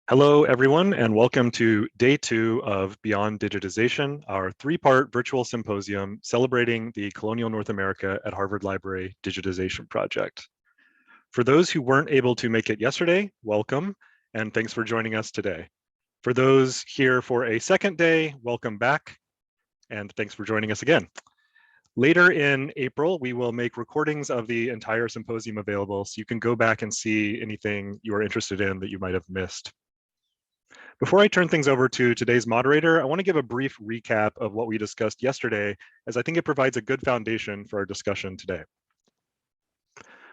Hello, everyone, and welcome to day 2 of Beyond Digitization, our 3-part virtual symposium celebrating the Colonial North America at Harvard Library Digitization Project. For those who weren't able to make it yesterday, welcome, and thanks for joining us today. For those here for a second day, welcome back, and thanks for joining us again. Later in April, we will make recordings of the entire symposium available so you can go back and see anything you are interested in that you might have missed. Before I turn things over to today's moderator, I want to give a brief recap of what we discussed yesterday, as I think it provides a good foundation for our discussion today.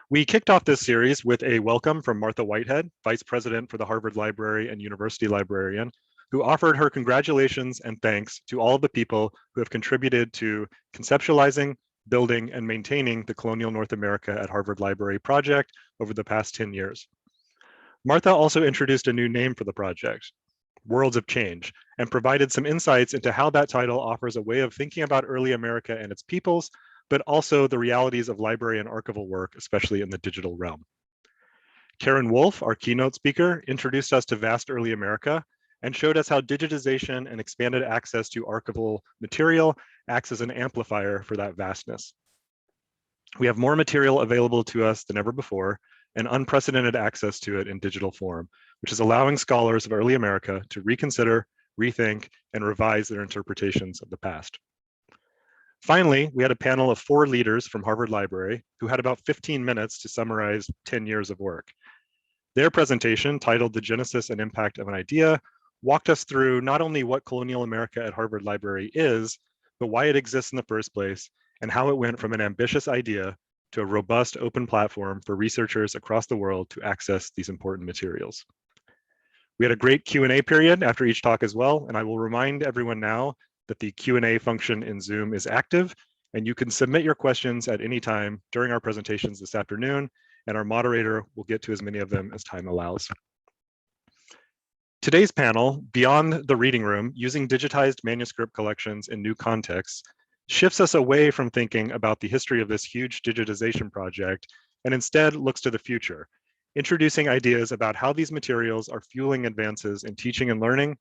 We kicked off this series with a welcome from Martha Whitehead, Vice President for the Harvard Library and University Librarian, who offered her congratulations and thanks to all of the people who have contributed to conceptualizing, building, and maintaining the Colonial North America at Harvard Library project over the past 10 years. Martha also introduced a new name for the project, Worlds of Change, and provided some insights into how that title offers a way of thinking about early America and its peoples, but also the realities of library and archival work, especially in the digital realm. Karin Wulf, our keynote speaker, introduced us to vast early America and showed us how digitization and expanded access to archival material acts as an amplifier for that vastness. We have more material available to us than ever before, and unprecedented access to it in digital form, which is allowing scholars of early America to reconsider, rethink, and revise their interpretations of the past. Finally, we had a panel of 4 leaders from Harvard Library who had about 15 minutes to summarize 10 years of work. Their presentation, titled The Genesis and Impact of an Idea, walked us through not only what Colonial America at Harvard Library is, but why it exists in the first place, and how it went from an ambitious idea to a robust open platform for researchers across the world to access these important materials. We had a great Q&A period after each talk as well, and I will remind everyone now that the Q&A function in Zoom is active, and you can submit your questions at any time during our presentations this afternoon, and our moderator will get to as many of them as time allows. Today's panel, Beyond the Reading Room, Using Digitized Manuscript Collections in New Contexts, shifts us away from thinking about the history of this huge digitization project and instead looks to the future, introducing ideas about how these materials are fueling advances in teaching and learning,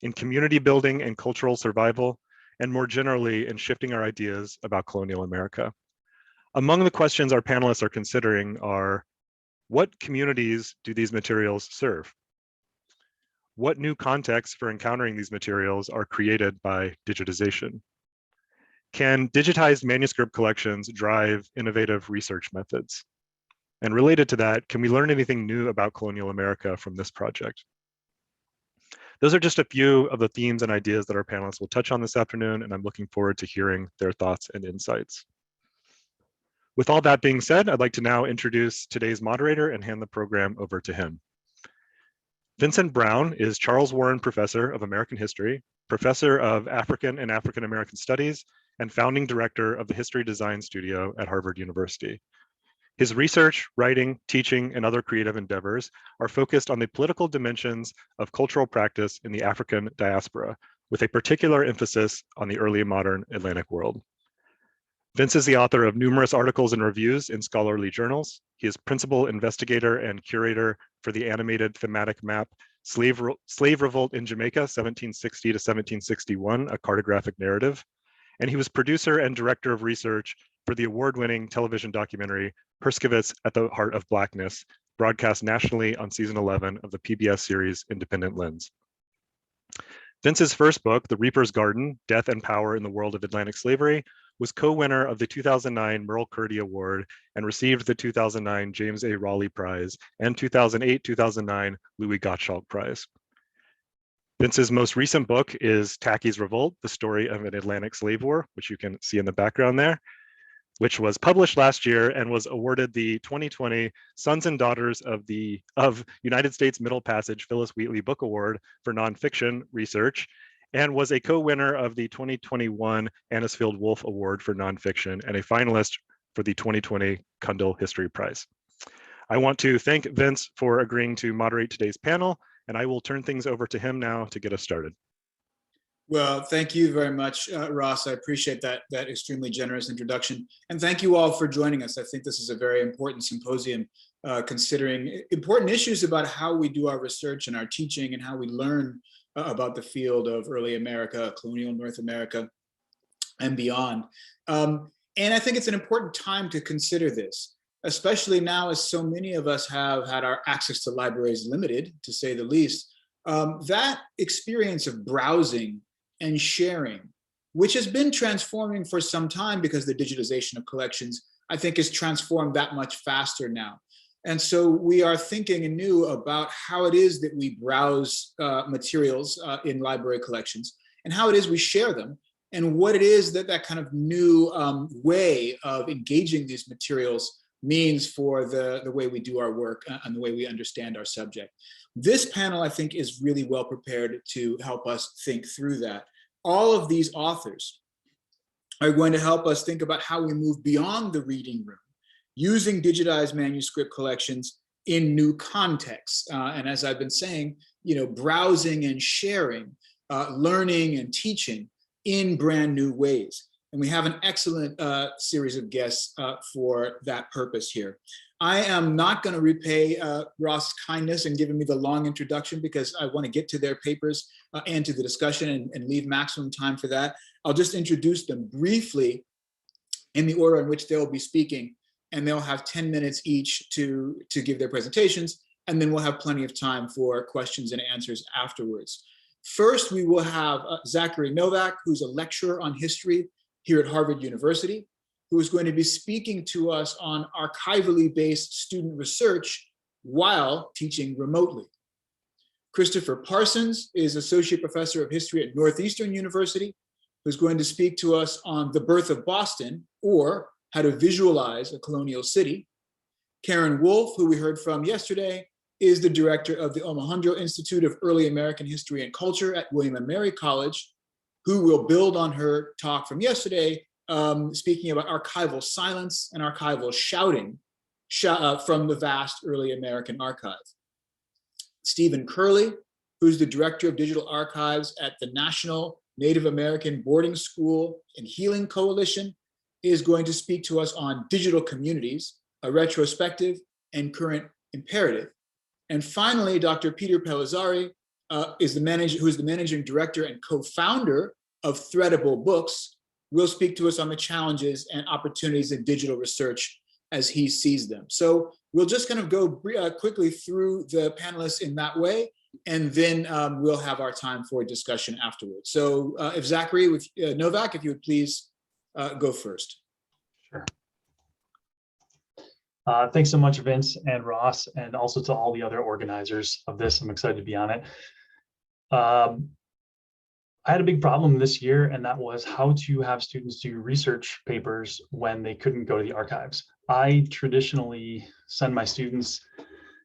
in community building and cultural survival, and more generally in shifting our ideas about colonial America. Among the questions our panelists are considering are, what communities do these materials serve? What new contexts for encountering these materials are created by digitization? Can digitized manuscript collections drive innovative research methods? And related to that, can we learn anything new about colonial America from this project? Those are just a few of the themes and ideas that our panelists will touch on this afternoon, and I'm looking forward to hearing their thoughts and insights. With all that being said, I'd like to now introduce today's moderator and hand the program over to him. Vincent Brown is Charles Warren Professor of American History, Professor of African and African American Studies, and founding director of the History Design Studio at Harvard University. His research, writing, teaching, and other creative endeavors are focused on the political dimensions of cultural practice in the African diaspora, with a particular emphasis on the early modern Atlantic world. Vince is the author of numerous articles and reviews in scholarly journals. He is principal investigator and curator for the animated thematic map Slave Revolt in Jamaica, 1760 to 1761, a cartographic narrative. And he was producer and director of research for the award-winning television documentary Herskovits at the Heart of Blackness, broadcast nationally on season 11 of the PBS series Independent Lens. Vince's first book, The Reaper's Garden, Death and Power in the World of Atlantic Slavery, was co-winner of the 2009 Merle Curdy Award and received the 2009 James A. Raleigh Prize and 2008-2009 Louis Gottschalk Prize. Vince's most recent book is Tacky's Revolt, the story of an Atlantic slave war, which you can see in the background there, which was published last year and was awarded the 2020 Sons and Daughters of United States Middle Passage Phyllis Wheatley Book Award for Nonfiction Research, and was a co-winner of the 2021 Anisfield Wolfe Award for Nonfiction and a finalist for the 2020 Kundal History Prize. I want to thank Vince for agreeing to moderate today's panel, and I will turn things over to him now to get us started. Well, thank you very much, Ross. I appreciate that extremely generous introduction. And thank you all for joining us. I think this is a very important symposium, considering important issues about how we do our research and our teaching and how we learn about the field of early America, colonial North America, and beyond. And I think it's an important time to consider this, especially now as so many of us have had our access to libraries limited, to say the least. That experience of browsing and sharing, which has been transforming for some time because the digitization of collections, I think, is transformed that much faster now. And so we are thinking anew about how it is that we browse materials in library collections and how it is we share them and what it is that that kind of new way of engaging these materials means for the way we do our work and the way we understand our subject. This panel, I think, is really well prepared to help us think through that. All of these authors are going to help us think about how we move beyond the reading room, using digitized manuscript collections in new contexts. And as I've been saying, browsing and sharing, learning and teaching in brand new ways. And we have an excellent series of guests for that purpose here. I am not going to repay Ross' kindness in giving me the long introduction because I want to get to their papers and to the discussion and leave maximum time for that. I'll just introduce them briefly in the order in which they'll be speaking, and they'll have 10 minutes each to give their presentations, and then we'll have plenty of time for questions and answers afterwards. First, we will have Zachary Nowak, who's a lecturer on history here at Harvard University, who is going to be speaking to us on archivally based student research while teaching remotely. Christopher Parsons is Associate Professor of History at Northeastern University, who's going to speak to us on the birth of Boston, or how to visualize a colonial city. Karin Wulf, who we heard from yesterday, is the director of the Omohundro Institute of Early American History and Culture at William & Mary College, who will build on her talk from yesterday, speaking about archival silence and archival shouting from the vast early American archive. Stephen Curley, who's the director of digital archives at the National Native American Boarding School and Healing Coalition, is going to speak to us on digital communities, a retrospective and current imperative. And finally, Dr. Peter Palizzari who is the managing director and co-founder of Threadable Books, will speak to us on the challenges and opportunities in digital research as he sees them. So we'll just kind of go quickly through the panelists in that way, and then we'll have our time for discussion afterwards. So if Zachary, with Nowak, if you would please go first. Sure. Thanks so much, Vince and Ross, and also to all the other organizers of this. I'm excited to be on it. I had a big problem this year, and that was how to have students do research papers when they couldn't go to the archives. I traditionally send my students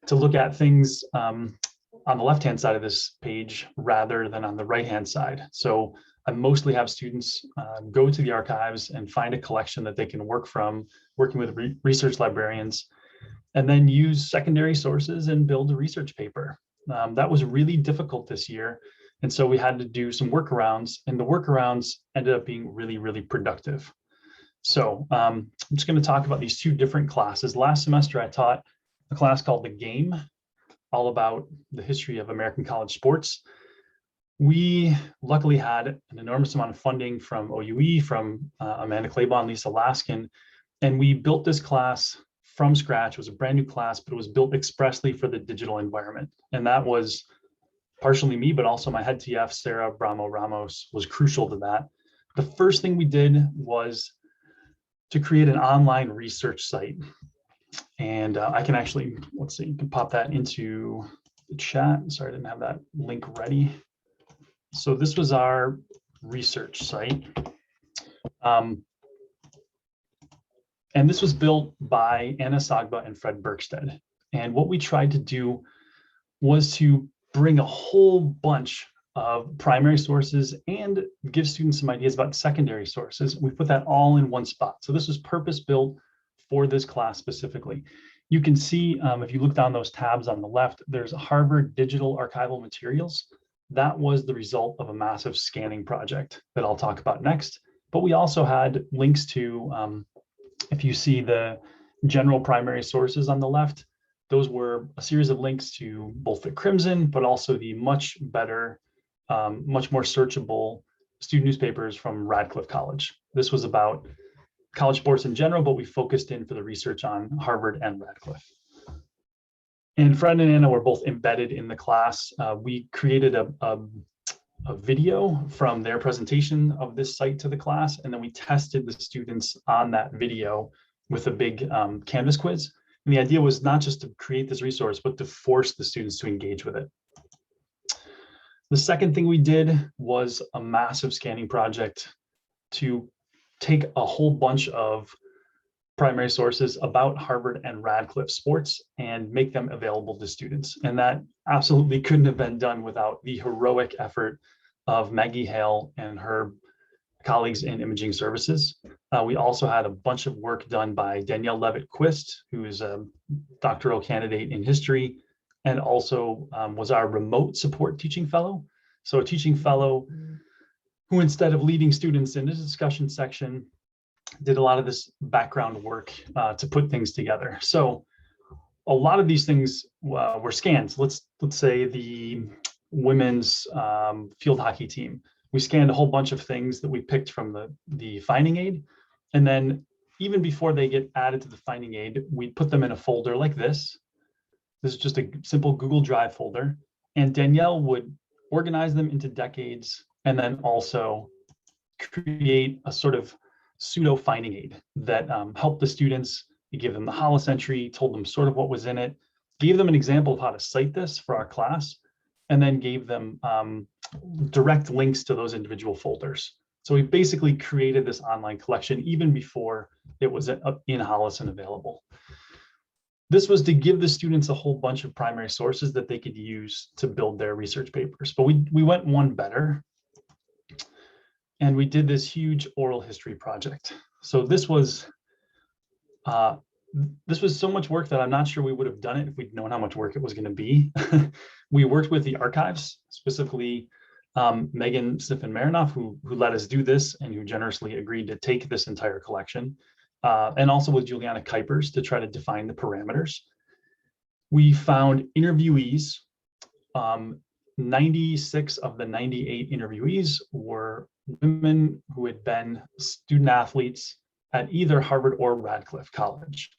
to look at things on the left-hand side of this page rather than on the right-hand side. So I mostly have students go to the archives and find a collection that they can work from, working with research librarians, and then use secondary sources and build a research paper. That was really difficult this year. And so we had to do some workarounds, and the workarounds ended up being really, really productive. So I'm just going to talk about these two different classes. Last semester, I taught a class called The Game, all about the history of American college sports. We luckily had an enormous amount of funding from OUE, from Amanda Claiborne, Lisa Laskin, and we built this class from scratch. It was a brand new class, but it was built expressly for the digital environment. And that was partially me, but also my head TF, Sarah Bramo Ramos, was crucial to that. The first thing we did was to create an online research site. And I can actually, let's see, you can pop that into the chat. Sorry, I didn't have that link ready. So this was our research site. And this was built by Anna Sagba and Fred Berkstead. And what we tried to do was to bring a whole bunch of primary sources and give students some ideas about secondary sources. We put that all in one spot. So this was purpose-built for this class specifically. You can see, if you look down those tabs on the left, there's Harvard Digital Archival Materials. that was the result of a massive scanning project that I'll talk about next. But we also had links to, if you see the general primary sources on the left, those were a series of links to both the Crimson, but also the much better, much more searchable student newspapers from Radcliffe College. This was about college sports in general, but we focused in for the research on Harvard and Radcliffe. And Fred and Anna were both embedded in the class. We created a video from their presentation of this site to the class, and then we tested the students on that video with a big Canvas quiz. And the idea was not just to create this resource, but to force the students to engage with it. The second thing we did was a massive scanning project to take a whole bunch of primary sources about Harvard and Radcliffe sports and make them available to students. And that absolutely couldn't have been done without the heroic effort of Maggie Hale and her colleagues in imaging services. We also had a bunch of work done by Danielle Levitt-Quist, who is a doctoral candidate in history, and also was our remote support teaching fellow. So a teaching fellow who, instead of leading students in the discussion section, did a lot of this background work to put things together. So a lot of these things were scans. Let's say the women's field hockey team. We scanned a whole bunch of things that we picked from the finding aid. And then even before they get added to the finding aid, we put them in a folder like this. This is just a simple Google Drive folder. And Danielle would organize them into decades and then also create a sort of pseudo finding aid that helped the students. We gave them the Hollis entry, told them sort of what was in it, gave them an example of how to cite this for our class, and then gave them direct links to those individual folders. So we basically created this online collection even before it was in Hollis and available. This was to give the students a whole bunch of primary sources that they could use to build their research papers. But we went one better, and we did this huge oral history project. So this was so much work that I'm not sure we would have done it if we'd known how much work it was going to be. We worked with the archives, specifically Megan Stiffen-Marinoff, who let us do this and who generously agreed to take this entire collection, and also with Juliana Kuipers to try to define the parameters. We found interviewees. 96 of the 98 interviewees were women who had been student athletes at either Harvard or Radcliffe College.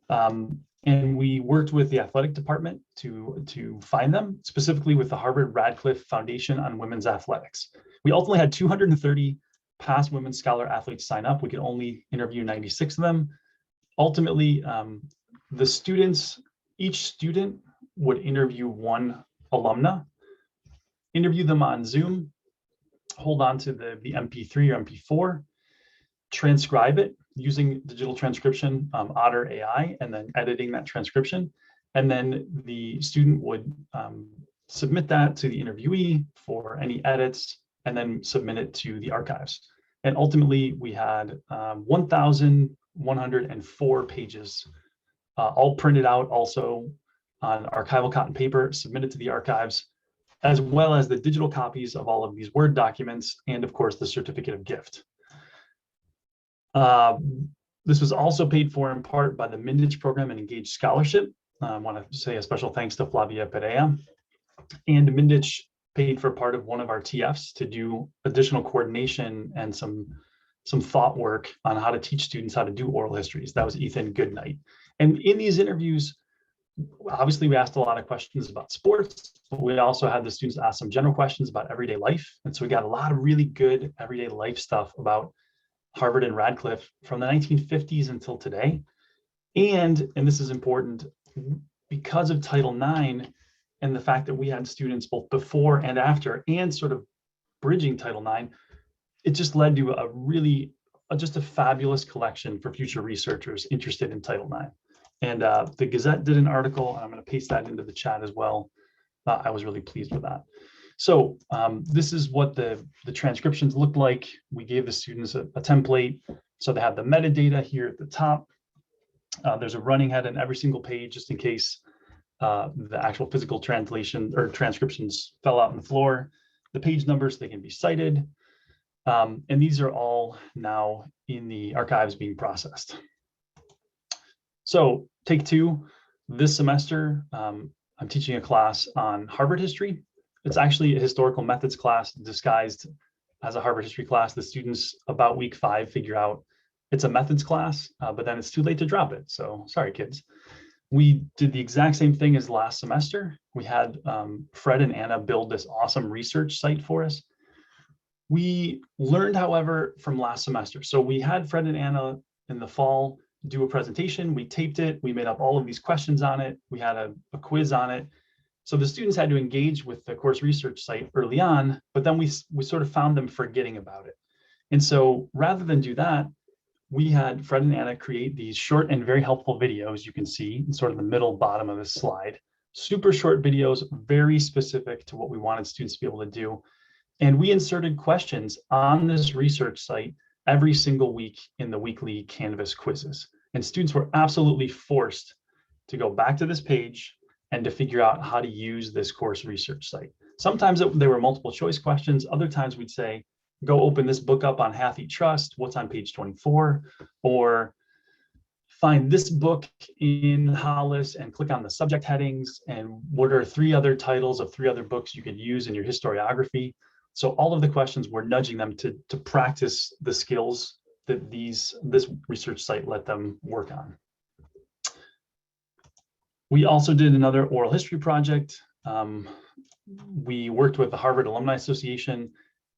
And we worked with the athletic department to find them, specifically with the Harvard Radcliffe Foundation on Women's Athletics. We ultimately had 230 past women's scholar athletes sign up. We could only interview 96 of them. Ultimately, the students, each student would interview one alumna, interview them on Zoom, hold on to the MP3 or MP4, transcribe it using digital transcription, Otter AI, and then editing that transcription. And then the student would submit that to the interviewee for any edits, and then submit it to the archives. And ultimately, we had 1,104 pages, all printed out also on archival cotton paper, submitted to the archives, as well as the digital copies of all of these Word documents, and of course, the certificate of gift. This was also paid for in part by the Mindich Program and Engaged Scholarship. I want to say a special thanks to Flavia Perea. And Mindich paid for part of one of our TFs to do additional coordination and some thought work on how to teach students how to do oral histories. That was Ethan Goodnight. And in these interviews, obviously we asked a lot of questions about sports, but we also had the students ask some general questions about everyday life. And so we got a lot of really good everyday life stuff about Harvard and Radcliffe from the 1950s until today. And this is important, because of Title IX and the fact that we had students both before and after and sort of bridging Title IX, it just led to a really, just a fabulous collection for future researchers interested in Title IX. And the Gazette did an article, and I'm going to paste that into the chat as well. I was really pleased with that. So this is what the transcriptions look like. We gave the students a template. So they have the metadata here at the top. There's a running head on every single page, just in case the actual physical translation or transcriptions fell out on the floor, the page numbers, they can be cited. And these are all now in the archives being processed. So take two, this semester, I'm teaching a class on Harvard history. It's actually a historical methods class disguised as a Harvard history class. The students about week 5 figure out it's a methods class, but then it's too late to drop it. So sorry, kids. We did the exact same thing as last semester. We had Fred and Anna build this awesome research site for us. We learned, however, from last semester. So we had Fred and Anna in the fall do a presentation. We taped it. We made up all of these questions on it. We had a quiz on it. So the students had to engage with the course research site early on, but then we sort of found them forgetting about it. And so rather than do that, we had Fred and Anna create these short and very helpful videos you can see in sort of the middle bottom of this slide. Super short videos, very specific to what we wanted students to be able to do. And we inserted questions on this research site every single week in the weekly Canvas quizzes. And students were absolutely forced to go back to this page and to figure out how to use this course research site. Sometimes they were multiple choice questions. Other times we'd say, go open this book up on Hathi Trust, what's on page 24, or find this book in Hollis and click on the subject headings and what are 3 other titles of 3 other books you could use in your historiography. So all of the questions were nudging them to practice the skills that this research site let them work on. We also did another oral history project. We worked with the Harvard Alumni Association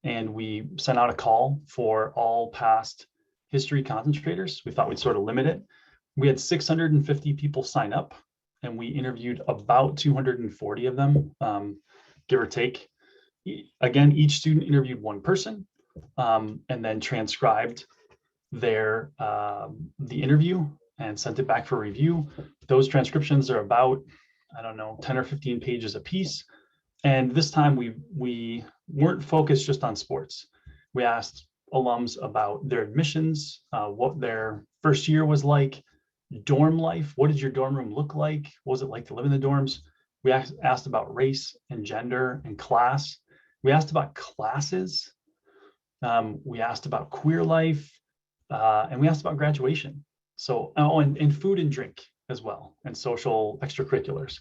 and we sent out a call for all past history concentrators. We thought we'd sort of limit it. We had 650 people sign up and we interviewed about 240 of them, give or take. Again, each student interviewed one person and then transcribed the interview and sent it back for review. Those transcriptions are about, I don't know, 10 or 15 pages a piece. And this time we weren't focused just on sports. We asked alums about their admissions, what their first year was like, dorm life. What did your dorm room look like? What was it like to live in the dorms? We asked about race and gender and class. We asked about classes. We asked about queer life, and we asked about graduation. So, and food and drink as well, and social extracurriculars.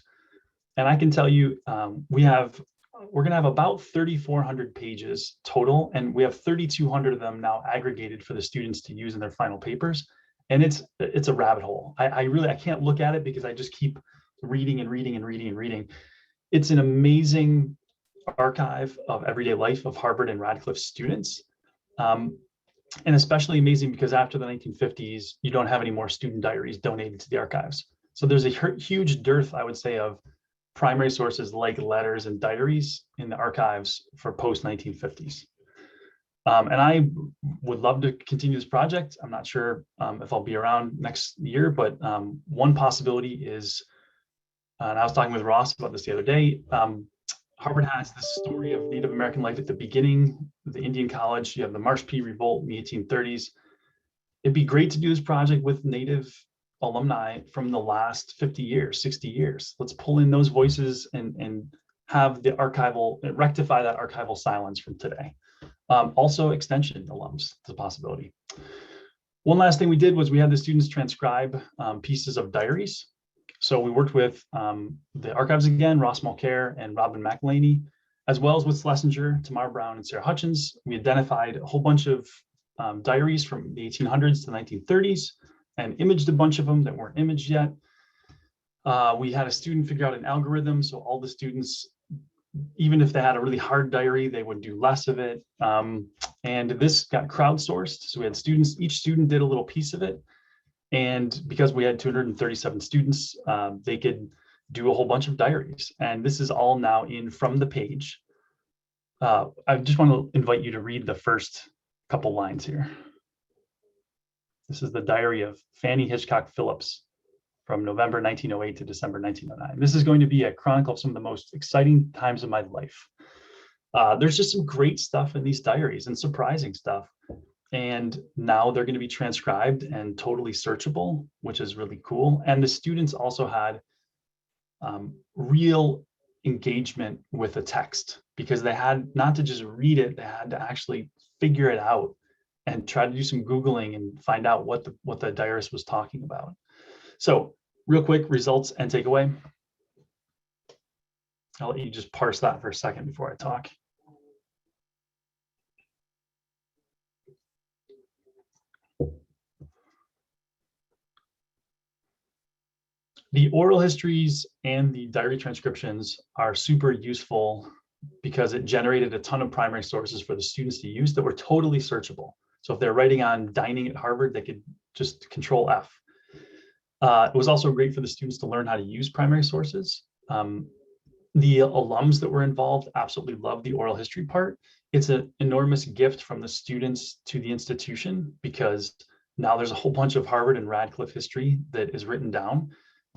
And I can tell you, we're going to have about 3,400 pages total, and we have 3,200 of them now aggregated for the students to use in their final papers. And it's a rabbit hole. I can't look at it because I just keep reading and reading and reading and reading. It's an amazing archive of everyday life of Harvard and Radcliffe students. And especially amazing because after the 1950s, you don't have any more student diaries donated to the archives. So there's a huge dearth, I would say, of primary sources like letters and diaries in the archives for post-1950s. And I would love to continue this project. I'm not sure if I'll be around next year, but one possibility is, and I was talking with Ross about this the other day, Harvard has this story of Native American life at the beginning, the Indian College. You have the Marsh P. Revolt in the 1830s. It'd be great to do this project with Native alumni from the last 50 years, 60 years. Let's pull in those voices and have the archival, rectify that archival silence from today. Also extension alums, it's a possibility. One last thing we did was we had the students transcribe pieces of diaries. So we worked with the archives again, Ross Mulcair and Robin McElhaney, as well as with Schlesinger, Tamar Brown, and Sarah Hutchins. We identified a whole bunch of diaries from the 1800s to the 1930s and imaged a bunch of them that weren't imaged yet. We had a student figure out an algorithm, so all the students, even if they had a really hard diary, they would do less of it. And this got crowdsourced. So we had students, each student did a little piece of it. And because we had 237 students, they could do a whole bunch of diaries. And this is all now in from the page. I just want to invite you to read the first couple lines here. This is the diary of Fanny Hitchcock Phillips from November 1908 to December 1909. This is going to be a chronicle of some of the most exciting times of my life. There's just some great stuff in these diaries and surprising stuff. And now they're going to be transcribed and totally searchable, which is really cool. And the students also had real engagement with the text, because they had not to just read it, they had to actually figure it out and try to do some Googling and find out what the diarist was talking about. So real quick, results and takeaway. I'll let you just parse that for a second before I talk. The oral histories and the diary transcriptions are super useful because it generated a ton of primary sources for the students to use that were totally searchable. So if they're writing on dining at Harvard, they could just Control F. It was also great for the students to learn how to use primary sources. The alums that were involved absolutely loved the oral history part. It's an enormous gift from the students to the institution, because now there's a whole bunch of Harvard and Radcliffe history that is written down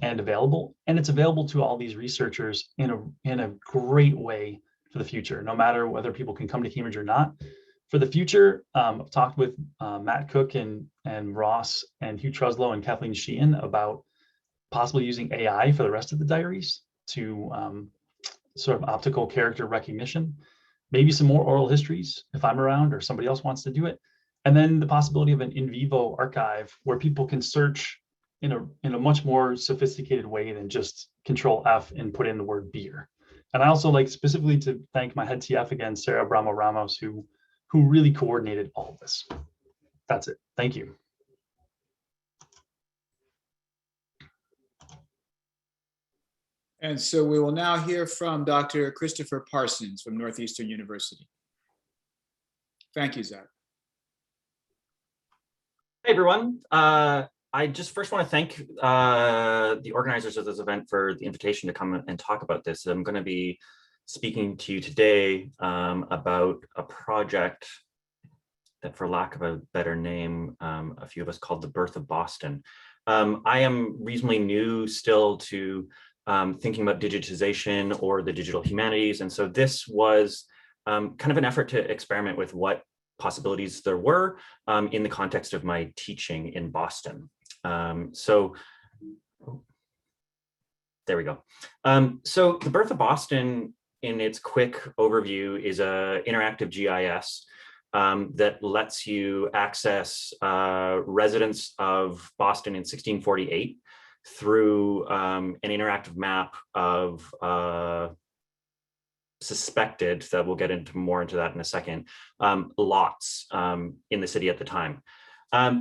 and available, and it's available to all these researchers in a great way for the future, no matter whether people can come to Cambridge or not. For the future, I've talked with Matt Cook and Ross and Hugh Truslow and Kathleen Sheehan about possibly using AI for the rest of the diaries to sort of optical character recognition, maybe some more oral histories if I'm around or somebody else wants to do it. And then the possibility of an in vivo archive where people can search in a much more sophisticated way than just Control F and put in the word beer. And I also like specifically to thank my head TF again, Sarah Bramo Ramos, who really coordinated all of this. That's it. Thank you. And so we will now hear from Dr. Christopher Parsons from Northeastern University. Thank you, Zach. Hey, everyone. I just first want to thank the organizers of this event for the invitation to come and talk about this. I'm going to be speaking to you today about a project that, for lack of a better name, a few of us called The Birth of Boston. I am reasonably new still to thinking about digitization or the digital humanities. And so this was kind of an effort to experiment with what possibilities there were in the context of my teaching in Boston. So there we go. So The Birth of Boston, in its quick overview, is an interactive GIS that lets you access residents of Boston in 1648 through an interactive map of suspected, that we'll get into more into that in a second, lots in the city at the time.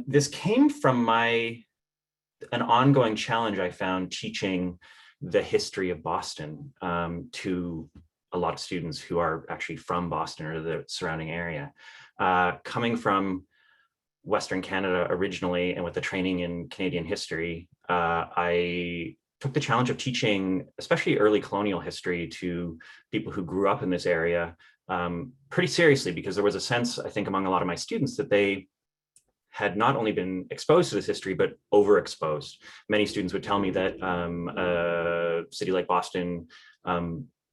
This came from an ongoing challenge I found teaching the history of Boston to a lot of students who are actually from Boston or the surrounding area. Coming from Western Canada originally, and with the training in Canadian history, I took the challenge of teaching, especially early colonial history, to people who grew up in this area pretty seriously, because there was a sense, I think, among a lot of my students that they had not only been exposed to this history, but overexposed. Many students would tell me that a city like Boston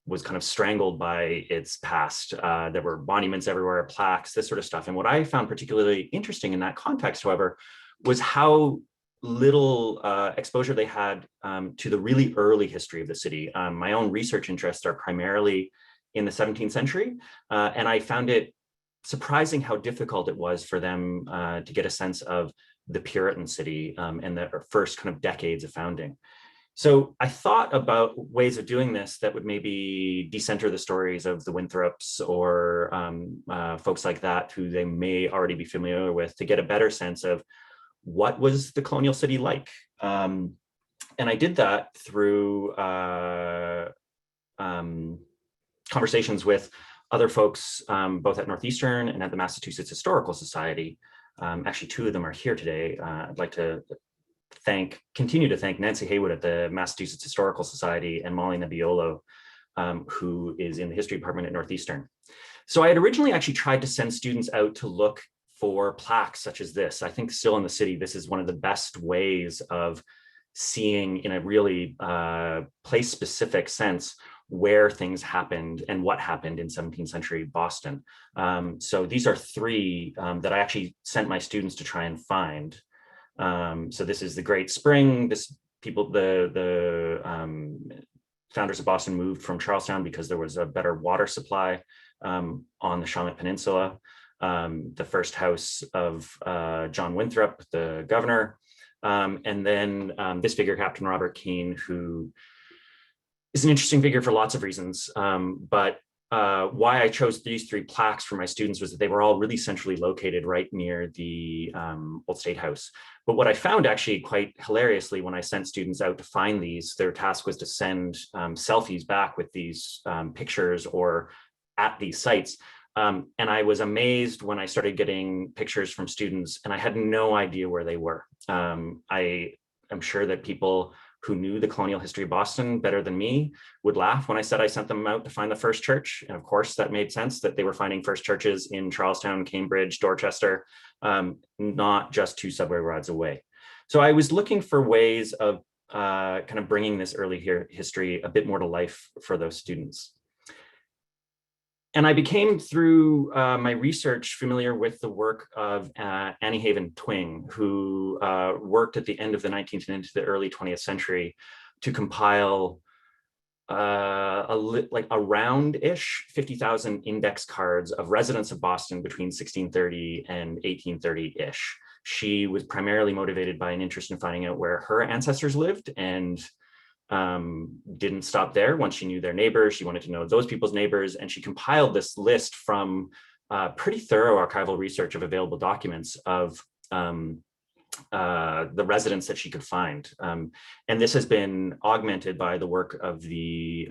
was kind of strangled by its past. There were monuments everywhere, plaques, this sort of stuff. And what I found particularly interesting in that context, however, was how little exposure they had to the really early history of the city. My own research interests are primarily in the 17th century, and I found it surprising how difficult it was for them to get a sense of the Puritan city and the first kind of decades of founding. So I thought about ways of doing this that would maybe decenter the stories of the Winthrops or folks like that who they may already be familiar with, to get a better sense of what was the colonial city like. And I did that through conversations with other folks, both at Northeastern and at the Massachusetts Historical Society. Actually, two of them are here today. I'd like to continue to thank Nancy Haywood at the Massachusetts Historical Society and Molly Nebbiolo, who is in the history department at Northeastern. So I had originally actually tried to send students out to look for plaques such as this. I think still in the city, this is one of the best ways of seeing in a really place-specific sense where things happened and what happened in 17th century Boston. So these are three that I actually sent my students to try and find. So this is the Great Spring. The founders of Boston moved from Charlestown because there was a better water supply on the Shawmut Peninsula. The first house of John Winthrop, the governor, and then this figure, Captain Robert Keene, who is an interesting figure for lots of reasons. But why I chose these 3 plaques for my students was that they were all really centrally located right near the Old State House. But what I found actually quite hilariously when I sent students out to find these, their task was to send selfies back with these pictures or at these sites. And I was amazed when I started getting pictures from students and I had no idea where they were. I am sure that people who knew the colonial history of Boston better than me would laugh when I said I sent them out to find the first church. And of course, that made sense that they were finding first churches in Charlestown, Cambridge, Dorchester, not just 2 subway rides away. So I was looking for ways of kind of bringing this early history a bit more to life for those students. And I became, through my research, familiar with the work of Annie Haven Twing, who worked at the end of the 19th and into the early 20th century to compile like around-ish 50,000 index cards of residents of Boston between 1630 and 1830-ish. She was primarily motivated by an interest in finding out where her ancestors lived, and didn't stop there. Once she knew their neighbors, she wanted to know those people's neighbors, and she compiled this list from pretty thorough archival research of available documents of the residents that she could find. And this has been augmented by the work of the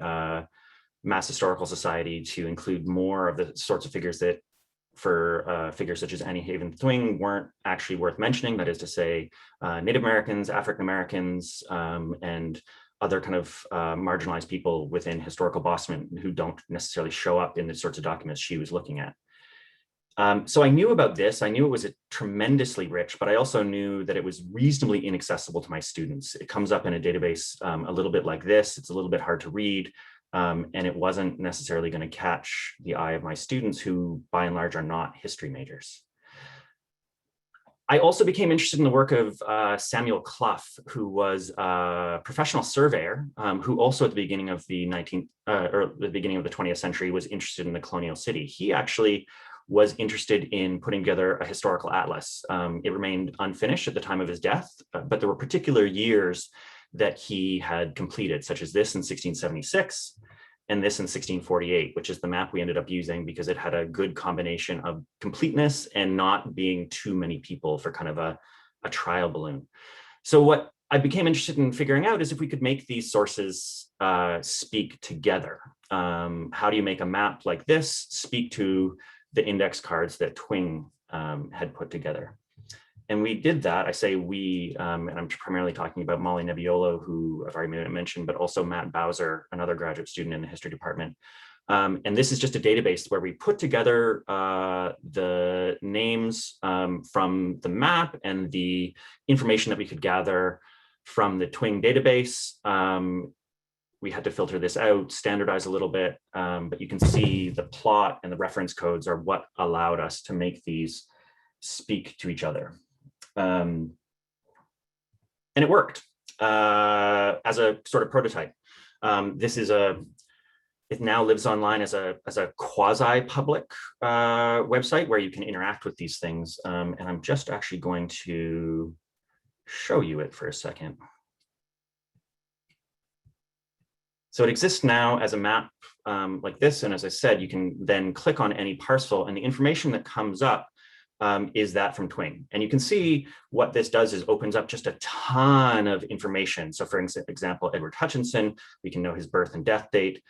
Mass Historical Society to include more of the sorts of figures that, for figures such as Annie Haven Twing, weren't actually worth mentioning. That is to say, Native Americans, African Americans, and other kind of marginalized people within historical Boston who don't necessarily show up in the sorts of documents she was looking at. So I knew about this. I knew it was tremendously rich, but I also knew that it was reasonably inaccessible to my students. It comes up in a database a little bit like this. It's a little bit hard to read, and it wasn't necessarily going to catch the eye of my students, who by and large are not history majors. I also became interested in the work of Samuel Clough, who was a professional surveyor, who also at the beginning of the 20th century was interested in the colonial city. He actually was interested in putting together a historical atlas. It remained unfinished at the time of his death, but there were particular years that he had completed, such as this in 1676, and this in 1648, which is the map we ended up using because it had a good combination of completeness and not being too many people for kind of a trial balloon. So what I became interested in figuring out is if we could make these sources speak together. How do you make a map like this speak to the index cards that Twing had put together? And we did that. I say we, and I'm primarily talking about Molly Nebbiolo, who I've already mentioned, but also Matt Bowser, another graduate student in the history department. And this is just a database where we put together the names from the map and the information that we could gather from the Twing database. We had to filter this out, standardize a little bit, but you can see the plot and the reference codes are what allowed us to make these speak to each other. And it worked as a sort of prototype. It now lives online as a quasi-public website where you can interact with these things. And I'm just actually going to show you it for a second. So it exists now as a map like this. And as I said, you can then click on any parcel and the information that comes up is that from Twing. And you can see what this does is opens up just a ton of information. So for example, Edward Hutchinson, we can know his birth and death date.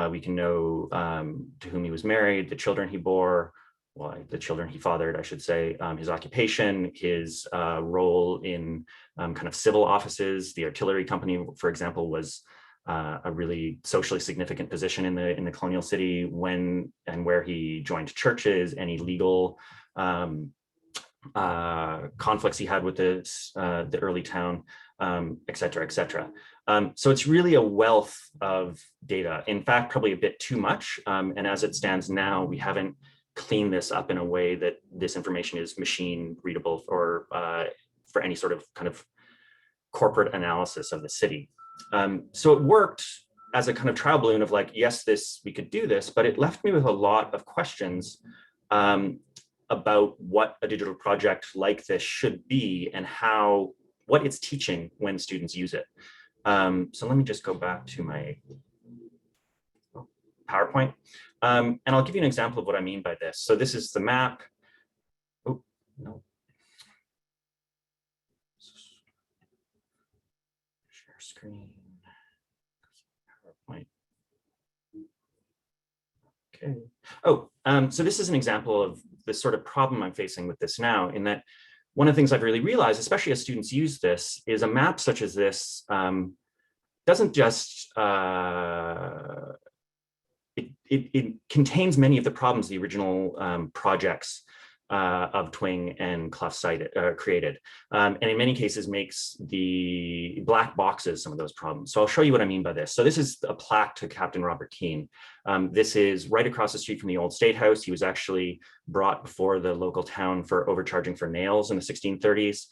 We can know to whom he was married, the children he bore, well, the children he fathered, I should say, his occupation, his role in kind of civil offices. The artillery company, for example, was a really socially significant position in the colonial city, when and where he joined churches, any legal conflicts he had with the early town, et cetera, et cetera. So it's really a wealth of data. In fact, probably a bit too much. And as it stands now, we haven't cleaned this up in a way that this information is machine readable or for any sort of kind of corporate analysis of the city. So it worked as a kind of trial balloon of like, yes, we could do this, but it left me with a lot of questions about what a digital project like this should be and what it's teaching when students use it. So let me just go back to my PowerPoint. And I'll give you an example of what I mean by this. So this is the map. Oh, no. Share screen. PowerPoint. Okay. Oh, so this is an example of the sort of problem I'm facing with this now, in that one of the things I've really realized, especially as students use this, is a map such as this doesn't just, it contains many of the problems the original projects of Twing and Clough created, and in many cases makes the black boxes some of those problems. So I'll show you what I mean by this. So this is a plaque to Captain Robert Keane. This is right across the street from the old State House. He was actually brought before the local town for overcharging for nails in the 1630s.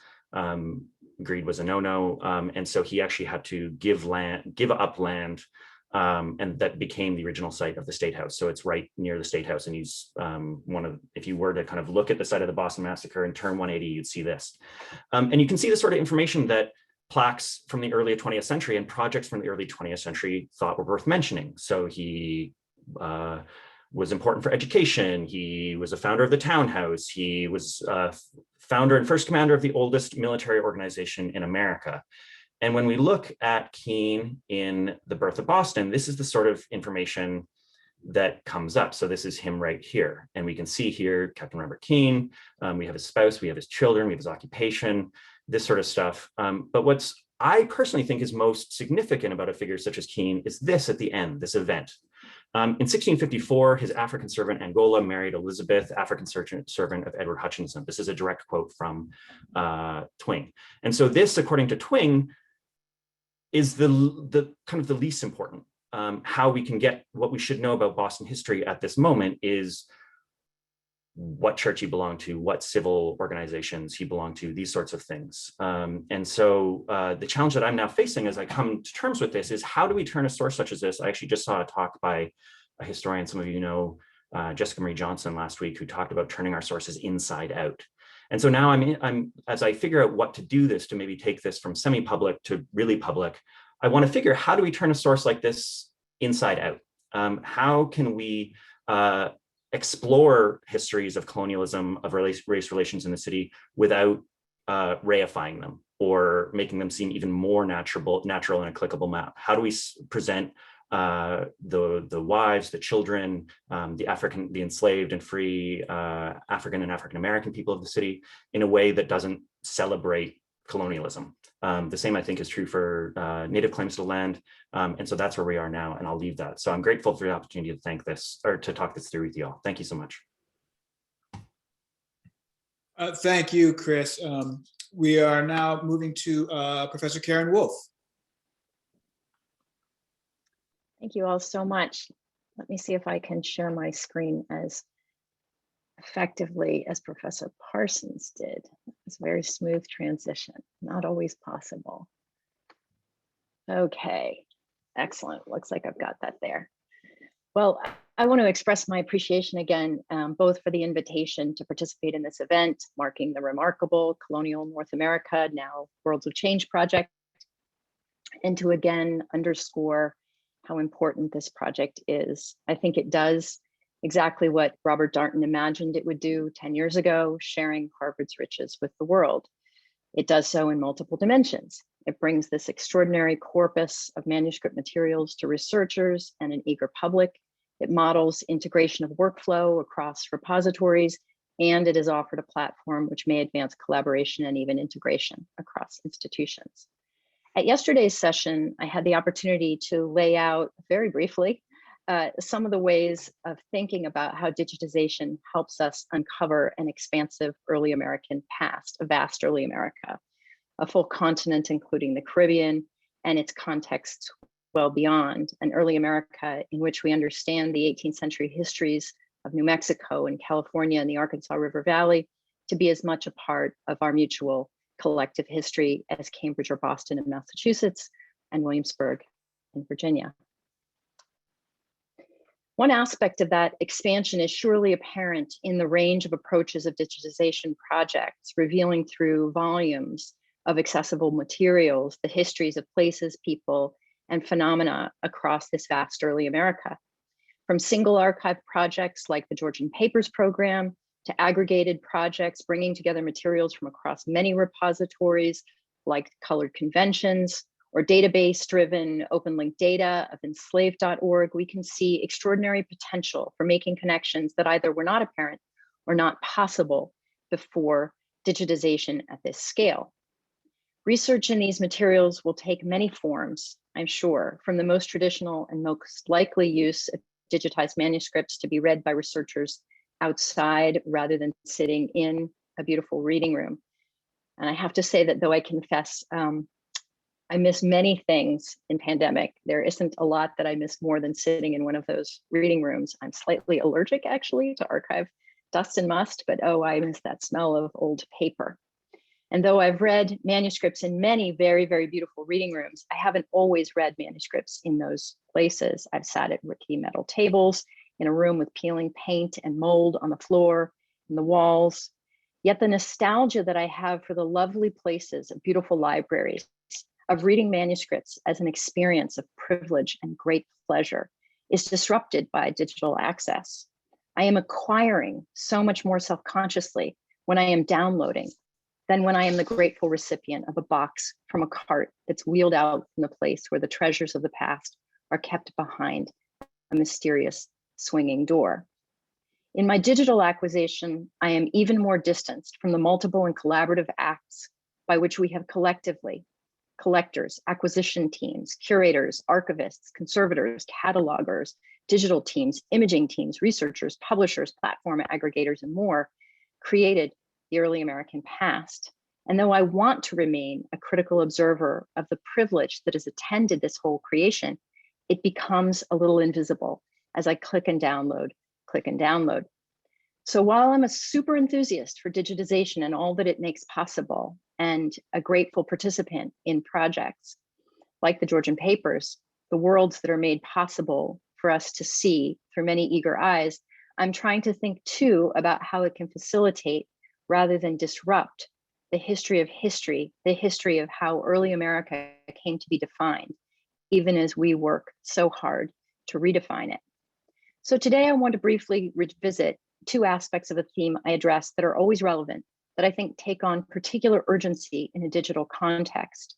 Greed was a no-no, and so he actually had to give up land, and that became the original site of the State House. So it's right near the State House, and he's if you were to kind of look at the site of the Boston Massacre and turn 180, you'd see this. And you can see the sort of information that plaques from the early 20th century and projects from the early 20th century thought were worth mentioning. So he was important for education. He was a founder of the townhouse. He was founder and first commander of the oldest military organization in America. And when we look at Keane in The Birth of Boston, this is the sort of information that comes up. So this is him right here. And we can see here, Captain Robert Keane, we have his spouse, we have his children, we have his occupation, this sort of stuff. But what's I personally think is most significant about a figure such as Keane is this at the end, this event. In 1654, his African servant Angola married Elizabeth, African servant of Edward Hutchinson. This is a direct quote from Twing. And so this, according to Twing, is the kind of the least important. How we can get what we should know about Boston history at this moment is what church he belonged to, what civil organizations he belonged to, these sorts of things. And so the challenge that I'm now facing as I come to terms with this is, how do we turn a source such as this? I actually just saw a talk by a historian, some of you know, Jessica Marie Johnson last week, who talked about turning our sources inside out. And so now as I figure out what to do this, to maybe take this from semi-public to really public, I want to figure, how do we turn a source like this inside out? How can we explore histories of colonialism, of race relations in the city without reifying them or making them seem even more natural in a clickable map? How do we present the wives, the children, the enslaved and free African and African-American people of the city in a way that doesn't celebrate colonialism? The same, I think, is true for native claims to land. And so that's where we are now, and I'll leave that. So I'm grateful for the opportunity to talk this through with you all. Thank you so much. Thank you, Chris. We are now moving to Professor Karin Wulf. Thank you all so much. Let me see if I can share my screen as effectively as Professor Parsons did. It's a very smooth transition, not always possible. Okay, excellent. Looks like I've got that there. Well, I want to express my appreciation again, both for the invitation to participate in this event, marking the remarkable Colonial North America, now Worlds of Change project, and to again underscore how important this project is. I think it does exactly what Robert Darnton imagined it would do 10 years ago, sharing Harvard's riches with the world. It does so in multiple dimensions. It brings this extraordinary corpus of manuscript materials to researchers and an eager public. It models integration of workflow across repositories, and it has offered a platform which may advance collaboration and even integration across institutions. At yesterday's session, I had the opportunity to lay out very briefly some of the ways of thinking about how digitization helps us uncover an expansive early American past, a vast early America, a full continent, including the Caribbean and its contexts well beyond, an early America in which we understand the 18th century histories of New Mexico and California and the Arkansas River Valley to be as much a part of our mutual collective history as Cambridge or Boston in Massachusetts and Williamsburg in Virginia. One aspect of that expansion is surely apparent in the range of approaches of digitization projects, revealing through volumes of accessible materials the histories of places, people, and phenomena across this vast early America. From single archive projects like the Georgian Papers program to aggregated projects bringing together materials from across many repositories like colored conventions, or database-driven open link data of enslaved.org, we can see extraordinary potential for making connections that either were not apparent or not possible before digitization at this scale. Research in these materials will take many forms, I'm sure, from the most traditional and most likely use of digitized manuscripts to be read by researchers outside rather than sitting in a beautiful reading room. And I have to say that though I confess, I miss many things in pandemic. There isn't a lot that I miss more than sitting in one of those reading rooms. I'm slightly allergic actually to archive dust and must, but oh, I miss that smell of old paper. And though I've read manuscripts in many very, very beautiful reading rooms, I haven't always read manuscripts in those places. I've sat at rickety metal tables in a room with peeling paint and mold on the floor and the walls. Yet the nostalgia that I have for the lovely places of beautiful libraries, of reading manuscripts as an experience of privilege and great pleasure, is disrupted by digital access. I am acquiring so much more self-consciously when I am downloading than when I am the grateful recipient of a box from a cart that's wheeled out from the place where the treasures of the past are kept behind a mysterious swinging door. In my digital acquisition, I am even more distanced from the multiple and collaborative acts by which we have collectively, collectors, acquisition teams, curators, archivists, conservators, catalogers, digital teams, imaging teams, researchers, publishers, platform aggregators, and more, created the early American past. And though I want to remain a critical observer of the privilege that has attended this whole creation, it becomes a little invisible as I click and download. So while I'm a super enthusiast for digitization and all that it makes possible, and a grateful participant in projects like the Georgian Papers, the worlds that are made possible for us to see through many eager eyes, I'm trying to think too about how it can facilitate rather than disrupt the history of history, the history of how early America came to be defined, even as we work so hard to redefine it. So today I want to briefly revisit two aspects of a theme I addressed that are always relevant, that I think take on particular urgency in a digital context.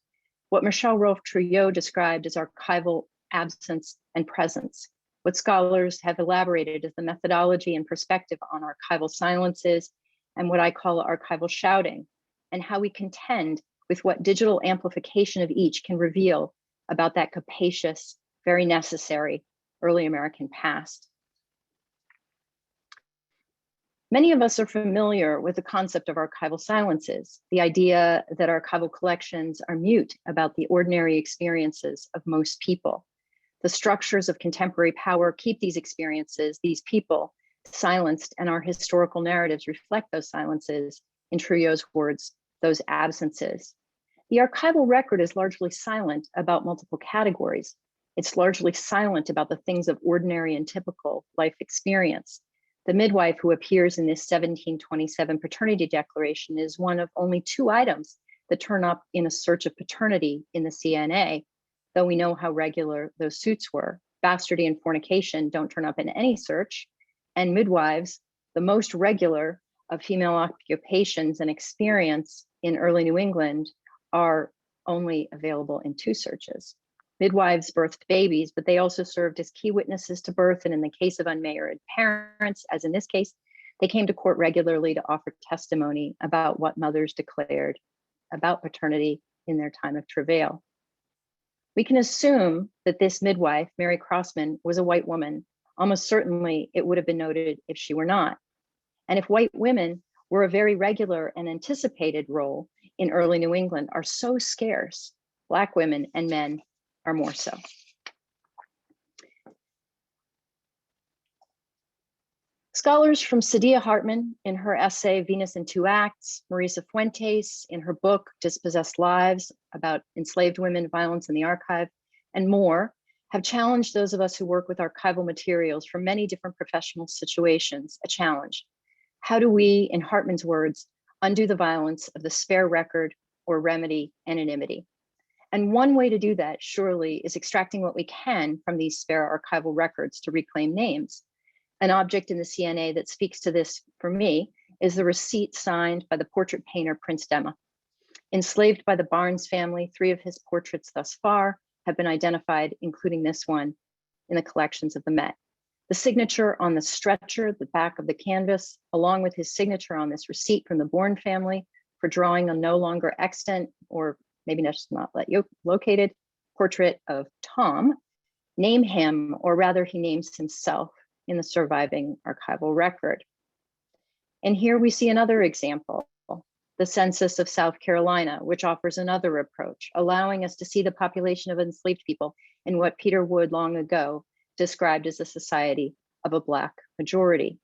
What Michelle Rolfe-Trouillot described as archival absence and presence, what scholars have elaborated as the methodology and perspective on archival silences, and what I call archival shouting, and how we contend with what digital amplification of each can reveal about that capacious, very necessary early American past. Many of us are familiar with the concept of archival silences, the idea that archival collections are mute about the ordinary experiences of most people. The structures of contemporary power keep these experiences, these people, silenced, and our historical narratives reflect those silences, in Trouillot's words, those absences. The archival record is largely silent about multiple categories. It's largely silent about the things of ordinary and typical life experience. The midwife who appears in this 1727 paternity declaration is one of only 2 items that turn up in a search of paternity in the CNA, though we know how regular those suits were. Bastardy and fornication don't turn up in any search, and midwives, the most regular of female occupations and experience in early New England, are only available in 2 searches. Midwives birthed babies, but they also served as key witnesses to birth. And in the case of unmarried parents, as in this case, they came to court regularly to offer testimony about what mothers declared about paternity in their time of travail. We can assume that this midwife, Mary Crossman, was a white woman. Almost certainly it would have been noted if she were not. And if white women were a very regular and anticipated role in early New England are so scarce, Black women and men are more so. Scholars from Sadia Hartman in her essay, Venus in 2 Acts, Marisa Fuentes in her book, Dispossessed Lives, about enslaved women, violence in the archive, and more, have challenged those of us who work with archival materials from many different professional situations, a challenge. How do we, in Hartman's words, undo the violence of the spare record or remedy anonymity? And one way to do that, surely, is extracting what we can from these spare archival records to reclaim names. An object in the CNA that speaks to this for me is the receipt signed by the portrait painter Prince Dema. Enslaved by the Barnes family, 3 of his portraits thus far have been identified, including this one, in the collections of the Met. The signature on the stretcher, the back of the canvas, along with his signature on this receipt from the Bourne family for drawing a no longer extant, or maybe just not located, portrait of Tom, name him, or rather he names himself in the surviving archival record. And here we see another example, the census of South Carolina, which offers another approach, allowing us to see the population of enslaved people in what Peter Wood long ago described as a society of a Black majority.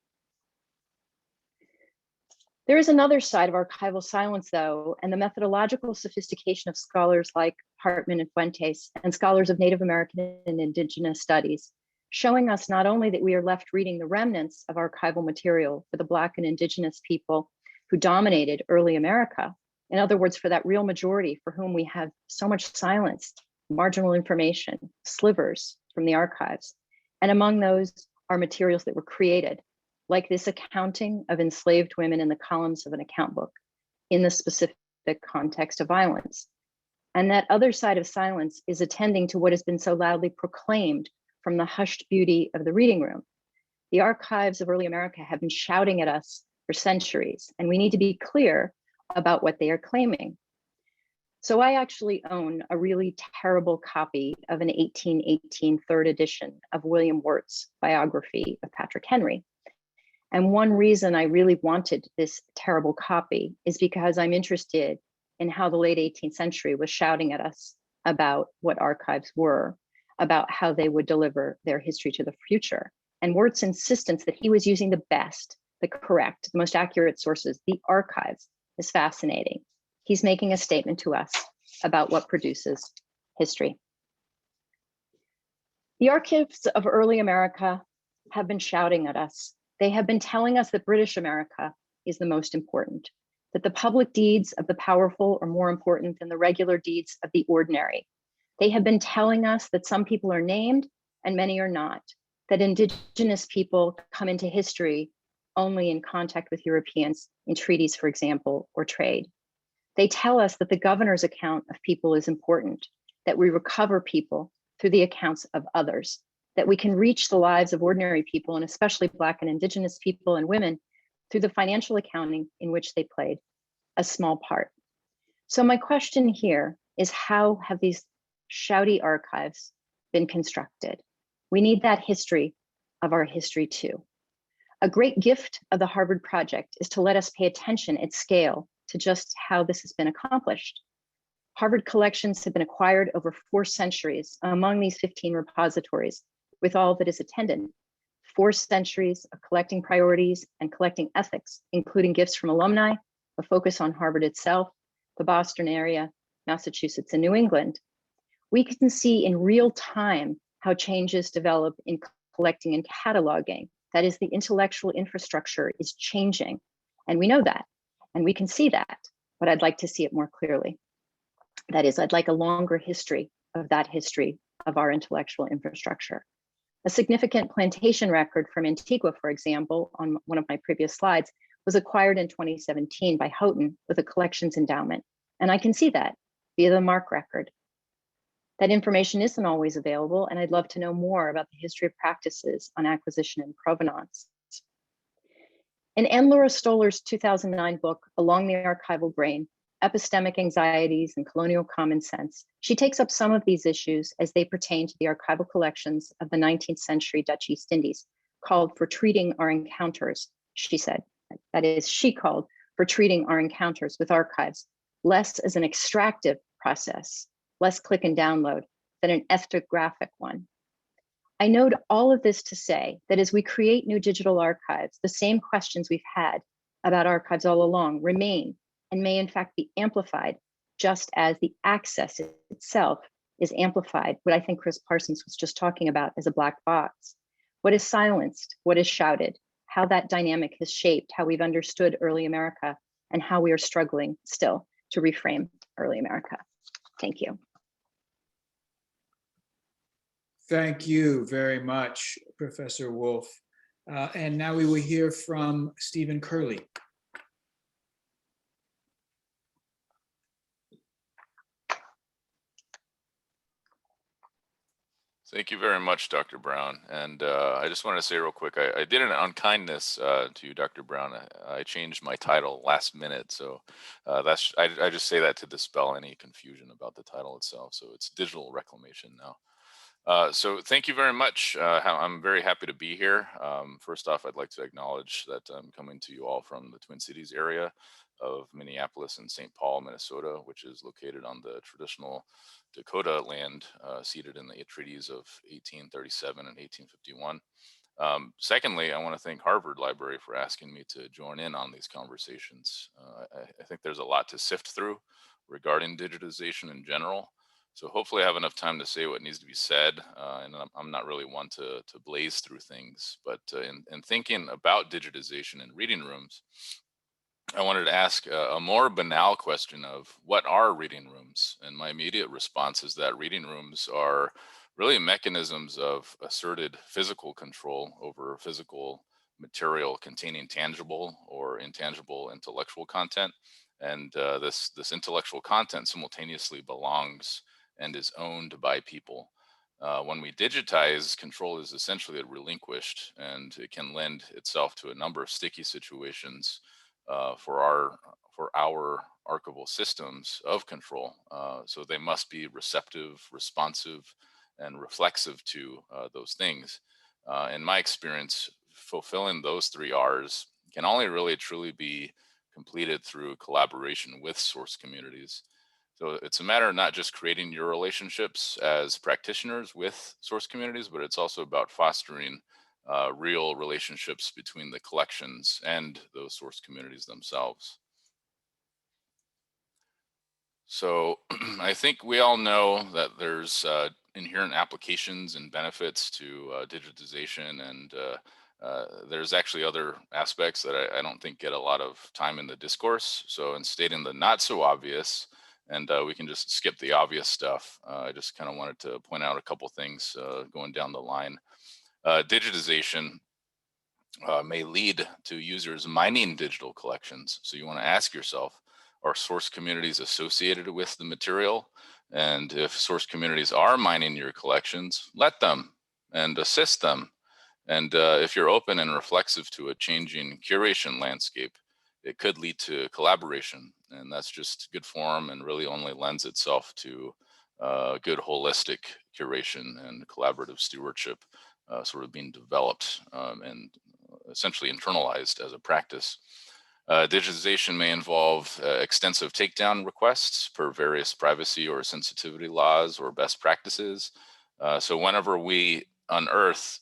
There is another side of archival silence, though, and the methodological sophistication of scholars like Hartman and Fuentes and scholars of Native American and Indigenous studies, showing us not only that we are left reading the remnants of archival material for the Black and Indigenous people who dominated early America, in other words, for that real majority for whom we have so much silence, marginal information, slivers from the archives. And among those are materials that were created, like this accounting of enslaved women in the columns of an account book in the specific context of violence. And that other side of silence is attending to what has been so loudly proclaimed from the hushed beauty of the reading room. The archives of early America have been shouting at us for centuries, and we need to be clear about what they are claiming. So I actually own a really terrible copy of an 1818 third edition of William Wirt's biography of Patrick Henry. And one reason I really wanted this terrible copy is because I'm interested in how the late 18th century was shouting at us about what archives were, about how they would deliver their history to the future. And Wirt's insistence that he was using the best, the correct, the most accurate sources, the archives, is fascinating. He's making a statement to us about what produces history. The archives of early America have been shouting at us. They have been telling us that British America is the most important, that the public deeds of the powerful are more important than the regular deeds of the ordinary. They have been telling us that some people are named and many are not, that Indigenous people come into history only in contact with Europeans in treaties, for example, or trade. They tell us that the governor's account of people is important, that we recover people through the accounts of others, that we can reach the lives of ordinary people, and especially Black and Indigenous people and women, through the financial accounting in which they played a small part. So my question here is, how have these shouty archives been constructed? We need that history of our history too. A great gift of the Harvard Project is to let us pay attention at scale to just how this has been accomplished. Harvard collections have been acquired over 4 centuries among these 15 repositories, with all that is attendant. 4 centuries of collecting priorities and collecting ethics, including gifts from alumni, a focus on Harvard itself, the Boston area, Massachusetts, and New England. We can see in real time how changes develop in collecting and cataloging. That is, the intellectual infrastructure is changing. And we know that, and we can see that, but I'd like to see it more clearly. That is, I'd like a longer history of that history of our intellectual infrastructure. A significant plantation record from Antigua, for example, on one of my previous slides, was acquired in 2017 by Houghton with a collections endowment. And I can see that via the Mark record. That information isn't always available, and I'd love to know more about the history of practices on acquisition and provenance. In Anne-Laura Stoller's 2009 book, Along the Archival Grain, Epistemic Anxieties and Colonial Common Sense, she takes up some of these issues as they pertain to the archival collections of the 19th century Dutch East Indies, called for treating our encounters, she said. That is, she called for treating our encounters with archives less as an extractive process, less click and download, than an ethnographic one. I note all of this to say that as we create new digital archives, the same questions we've had about archives all along remain and may in fact be amplified, just as the access itself is amplified, what I think Chris Parsons was just talking about as a black box. What is silenced, what is shouted, how that dynamic has shaped how we've understood early America and how we are struggling still to reframe early America. Thank you. Thank you very much, Professor Wulf. And now we will hear from Stephen Curley. Thank you very much, Dr. Brown. And I just want to say real quick, I did an unkindness to you, Dr. Brown. I changed my title last minute. So I just say that to dispel any confusion about the title itself. So it's digital reclamation now. So thank you very much. I'm very happy to be here. First off, I'd like to acknowledge that I'm coming to you all from the Twin Cities area of Minneapolis and St. Paul, Minnesota, which is located on the traditional Dakota land ceded in the treaties of 1837 and 1851. Secondly, I want to thank Harvard Library for asking me to join in on these conversations. I think there's a lot to sift through regarding digitization in general. So hopefully I have enough time to say what needs to be said, and I'm not really one to blaze through things, but in thinking about digitization in reading rooms, I wanted to ask a more banal question of what are reading rooms? And my immediate response is that reading rooms are really mechanisms of asserted physical control over physical material containing tangible or intangible intellectual content. And this intellectual content simultaneously belongs and is owned by people. When we digitize, control is essentially relinquished, and it can lend itself to a number of sticky situations for our archival systems of control. So they must be receptive, responsive, and reflexive to those things. In my experience, fulfilling those 3 R's can only really truly be completed through collaboration with source communities. So it's a matter of not just creating your relationships as practitioners with source communities, but it's also about fostering real relationships between the collections and those source communities themselves. So I think we all know that there's inherent applications and benefits to digitization, and there's actually other aspects that I don't think get a lot of time in the discourse. So in stating the not so obvious, and we can just skip the obvious stuff, I just kind of wanted to point out a couple things going down the line. Digitization may lead to users mining digital collections. So you want to ask yourself, are source communities associated with the material? And if source communities are mining your collections, let them and assist them. And if you're open and reflexive to a changing curation landscape, it could lead to collaboration. And that's just good form and really only lends itself to good holistic curation and collaborative stewardship sort of being developed and essentially internalized as a practice. Digitization may involve extensive takedown requests per various privacy or sensitivity laws or best practices. So whenever we unearth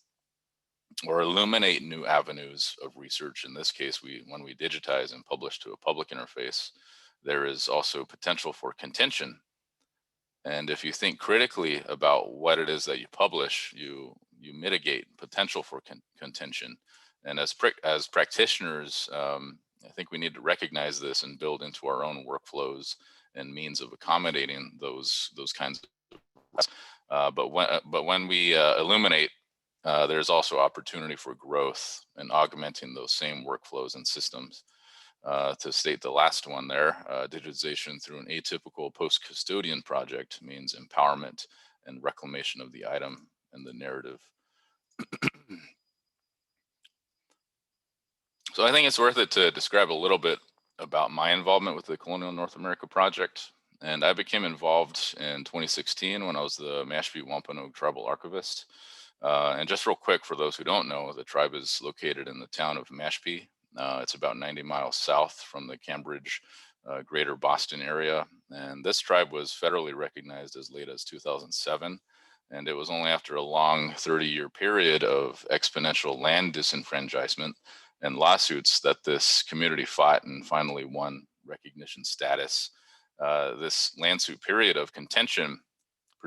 or illuminate new avenues of research, in this case, when we digitize and publish to a public interface, there is also potential for contention. And if you think critically about what it is that you publish, you mitigate potential for contention. And as practitioners, I think we need to recognize this and build into our own workflows and means of accommodating those kinds of. But when we illuminate, there's also opportunity for growth and augmenting those same workflows and systems. To state the last one there, digitization through an atypical post-custodian project means empowerment and reclamation of the item and the narrative. So I think it's worth it to describe a little bit about my involvement with the Colonial North America project. And I became involved in 2016 when I was the Mashfield Wampanoag tribal archivist. And just real quick, for those who don't know, the tribe is located in the town of Mashpee. It's about 90 miles south from the Cambridge, greater Boston area. And this tribe was federally recognized as late as 2007. And it was only after a long 30-year period of exponential land disenfranchisement and lawsuits that this community fought and finally won recognition status. This land suit period of contention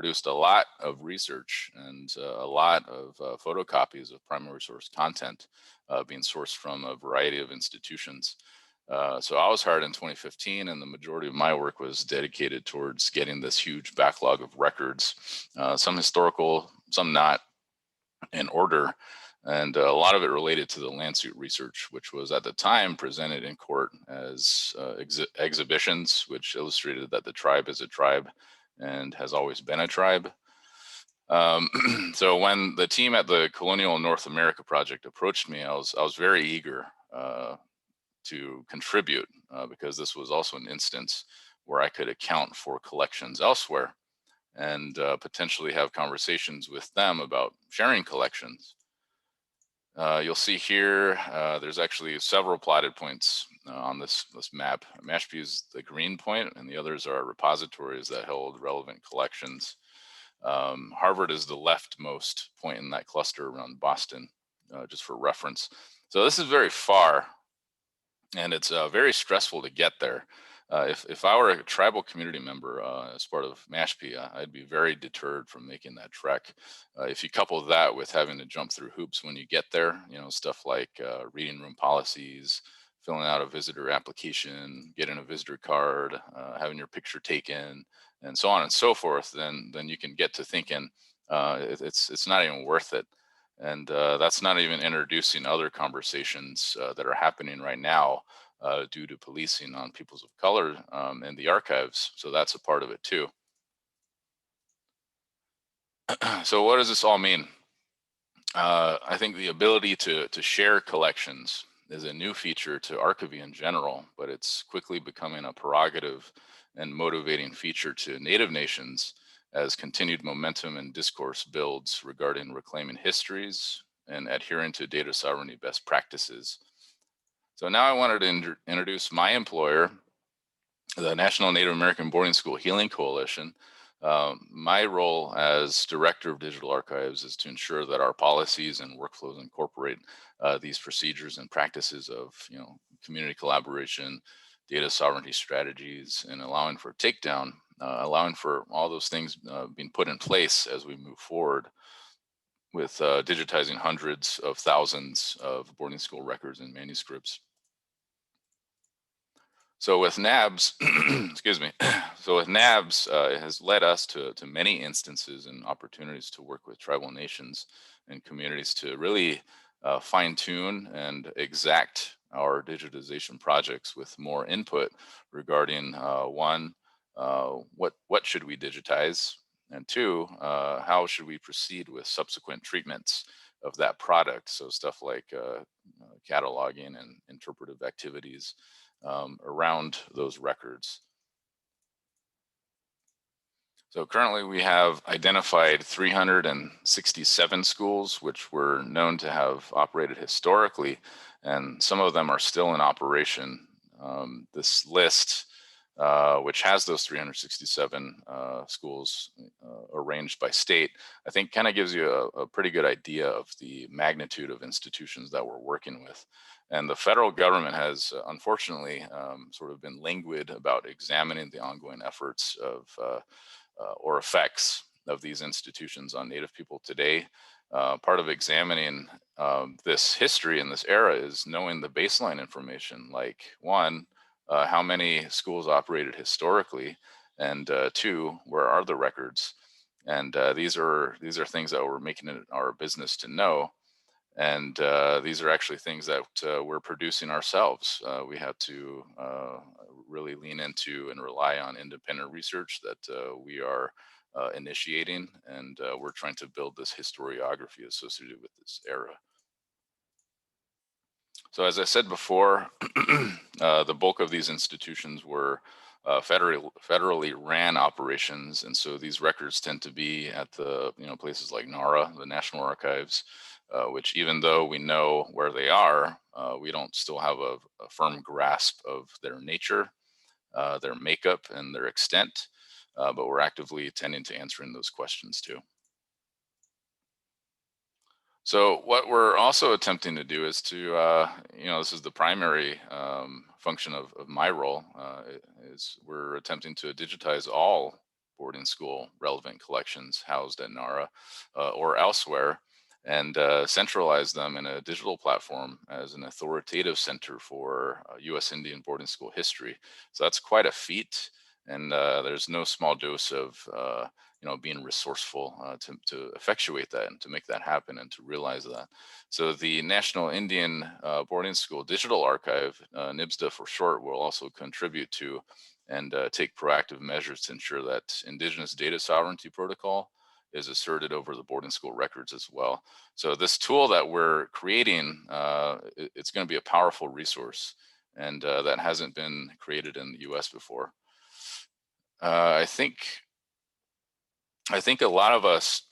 produced a lot of research and a lot of photocopies of primary source content being sourced from a variety of institutions. So I was hired in 2015, and the majority of my work was dedicated towards getting this huge backlog of records, some historical, some not, in order. And a lot of it related to the land suit research, which was at the time presented in court as exhibitions, which illustrated that the tribe is a tribe and has always been a tribe. So when the team at the Colonial North America project approached me, I was very eager to contribute because this was also an instance where I could account for collections elsewhere and potentially have conversations with them about sharing collections. You'll see here, there's actually several plotted points on this map. Mashfield is the green point, and the others are repositories that hold relevant collections. Harvard is the leftmost point in that cluster around Boston, just for reference. So this is very far, and it's very stressful to get there. If I were a tribal community member as part of Mashpee, I'd be very deterred from making that trek. If you couple that with having to jump through hoops when you get there, you know, stuff like reading room policies, filling out a visitor application, getting a visitor card, having your picture taken, and so on and so forth, then you can get to thinking it's not even worth it. And that's not even introducing other conversations that are happening right now due to policing on peoples of color in the archives. So that's a part of it too. So what does this all mean? I think the ability to share collections is a new feature to archivy in general, but it's quickly becoming a prerogative and motivating feature to Native nations as continued momentum and discourse builds regarding reclaiming histories and adhering to data sovereignty best practices. So now I wanted to introduce my employer, the National Native American Boarding School Healing Coalition. My role as Director of Digital Archives is to ensure that our policies and workflows incorporate these procedures and practices of, you know, community collaboration, data sovereignty strategies, and allowing for takedown, allowing for all those things being put in place as we move forward with digitizing hundreds of thousands of boarding school records and manuscripts. So with NABs, excuse me, so with NABs, it has led us to many instances and opportunities to work with tribal nations and communities to really fine tune and exact our digitization projects with more input regarding one, what should we digitize? And two, how should we proceed with subsequent treatments of that product? So stuff like cataloging and interpretive activities around those records. So currently we have identified 367 schools which were known to have operated historically, and some of them are still in operation. This list, which has those 367 schools arranged by state, I think kind of gives you a pretty good idea of the magnitude of institutions that we're working with. And the federal government has, unfortunately, sort of been languid about examining the ongoing efforts of or effects of these institutions on Native people today. Part of examining this history and this era is knowing the baseline information, like one, how many schools operated historically, and two, where are the records? And these are things that we're making it our business to know. And these are actually things that we're producing ourselves. We have to really lean into and rely on independent research that we are initiating, and we're trying to build this historiography associated with this era. So as I said before, the bulk of these institutions were federally ran operations, and so these records tend to be at the places like NARA, the National Archives, which even though we know where they are, we don't still have a firm grasp of their nature, their makeup, and their extent, but we're actively tending to answering those questions too. So what we're also attempting to do is to, this is the primary function of my role, is we're attempting to digitize all boarding school relevant collections housed at NARA or elsewhere, and centralize them in a digital platform as an authoritative center for U.S. Indian boarding school history. So that's quite a feat, and there's no small dose of being resourceful to effectuate that and to make that happen and to realize that. So the National Indian Boarding School Digital Archive, NIBSDA for short, will also contribute to and take proactive measures to ensure that Indigenous data sovereignty protocol is asserted over the boarding school records as well. So this tool that we're creating, it's going to be a powerful resource, and that hasn't been created in the US before. I think a lot of us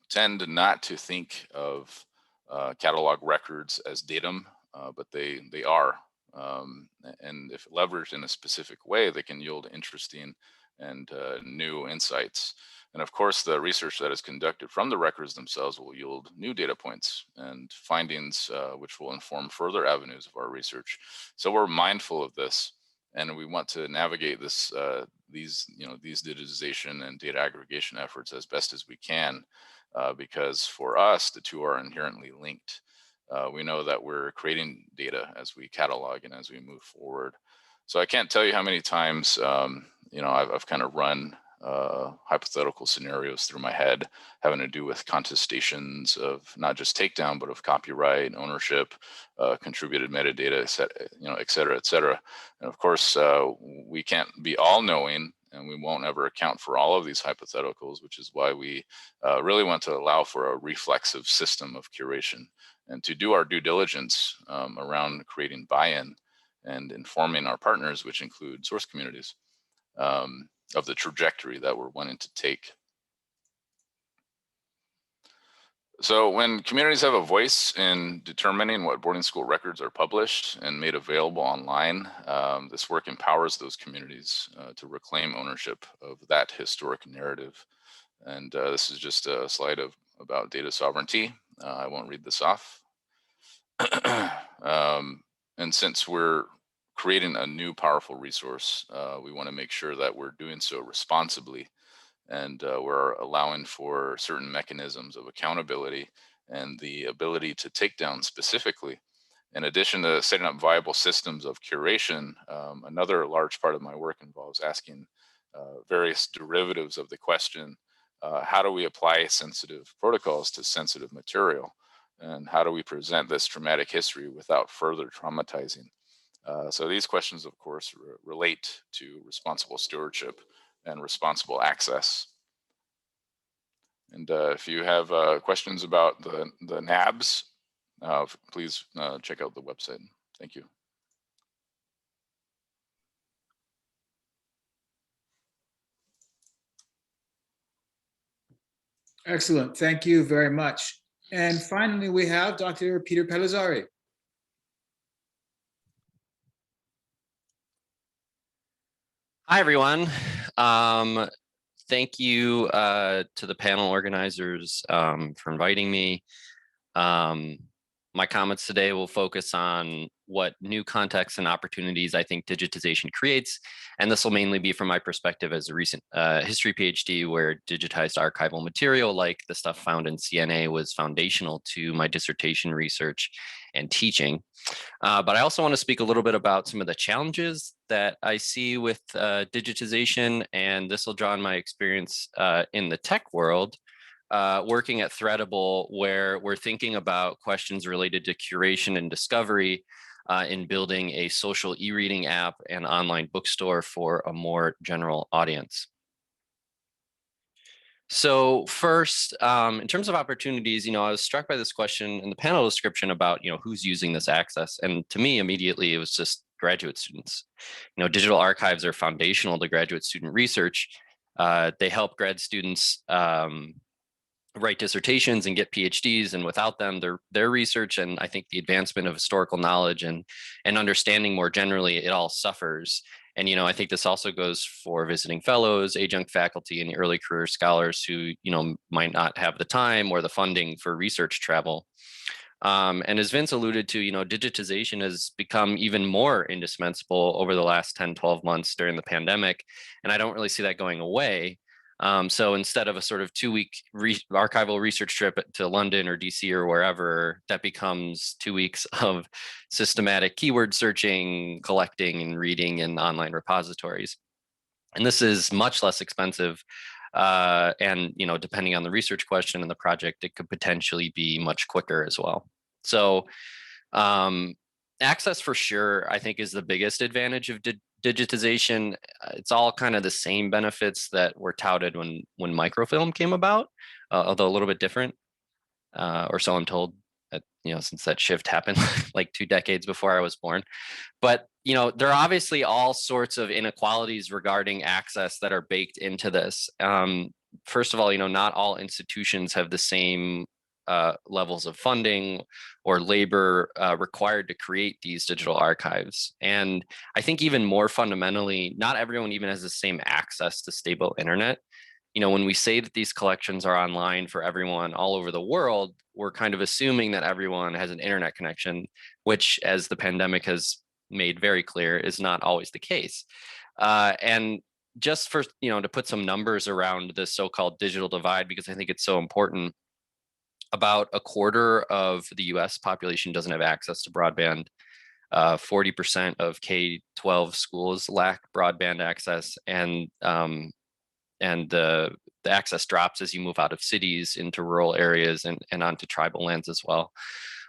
tend not to think of catalog records as datum, but they are. And if leveraged in a specific way, they can yield interesting and new insights. And of course, the research that is conducted from the records themselves will yield new data points and findings, which will inform further avenues of our research. So we're mindful of this, and we want to navigate this, these digitization and data aggregation efforts as best as we can, because for us, the two are inherently linked. We know that we're creating data as we catalog and as we move forward. So I can't tell you how many times, I've kind of run hypothetical scenarios through my head having to do with contestations of not just takedown, but of copyright, ownership, contributed metadata, et cetera. And of course, we can't be all knowing, and we won't ever account for all of these hypotheticals, which is why we really want to allow for a reflexive system of curation and to do our due diligence around creating buy-in and informing our partners, which include source communities, of the trajectory that we're wanting to take. So when communities have a voice in determining what boarding school records are published and made available online, this work empowers those communities to reclaim ownership of that historic narrative. And this is just a slide about data sovereignty. I won't read this off. And since we're creating a new powerful resource, we want to make sure that we're doing so responsibly, and we're allowing for certain mechanisms of accountability and the ability to take down specifically. In addition to setting up viable systems of curation, another large part of my work involves asking various derivatives of the question, how do we apply sensitive protocols to sensitive material? And how do we present this traumatic history without further traumatizing? So these questions, of course, relate to responsible stewardship and responsible access. And if you have questions about the NABs, please check out the website. Thank you. Excellent. Thank you very much. And finally, we have Dr. Peter Palizzari. Hi, everyone. Thank you to the panel organizers for inviting me. My comments today will focus on what new contexts and opportunities I think digitization creates. And this will mainly be from my perspective as a recent history PhD, where digitized archival material like the stuff found in CNA was foundational to my dissertation research and teaching. But I also want to speak a little bit about some of the challenges that I see with digitization, and this will draw on my experience in the tech world, working at Threadable, where we're thinking about questions related to curation and discovery in building a social e-reading app and online bookstore for a more general audience. So first, in terms of opportunities, I was struck by this question in the panel description about, who's using this access. And to me, immediately, it was just graduate students. Digital archives are foundational to graduate student research. They help grad students write dissertations and get PhDs, and without them, their research and I think the advancement of historical knowledge and understanding more generally, it all suffers. And I think this also goes for visiting fellows, adjunct faculty, and early career scholars who might not have the time or the funding for research travel. And as Vince alluded to, digitization has become even more indispensable over the last 10, 12 months during the pandemic, and I don't really see that going away. So instead of a sort of 2-week archival research trip to London or DC or wherever, that becomes 2 weeks of systematic keyword searching, collecting and reading in online repositories. And this is much less expensive. And, depending on the research question and the project, it could potentially be much quicker as well. So access for sure, I think, is the biggest advantage of digitization. It's all kind of the same benefits that were touted when microfilm came about, although a little bit different, or so I'm told. Since that shift happened like 2 decades before I was born. But there are obviously all sorts of inequalities regarding access that are baked into this. First of all, not all institutions have the same levels of funding or labor required to create these digital archives. And I think even more fundamentally, not everyone even has the same access to stable internet. When we say that these collections are online for everyone all over the world, we're kind of assuming that everyone has an internet connection, which, as the pandemic has made very clear, is not always the case. And just for, to put some numbers around the so-called digital divide, because I think it's so important, about a quarter of the US population doesn't have access to broadband. 40% of K-12 schools lack broadband access, and the access drops as you move out of cities into rural areas and onto tribal lands as well.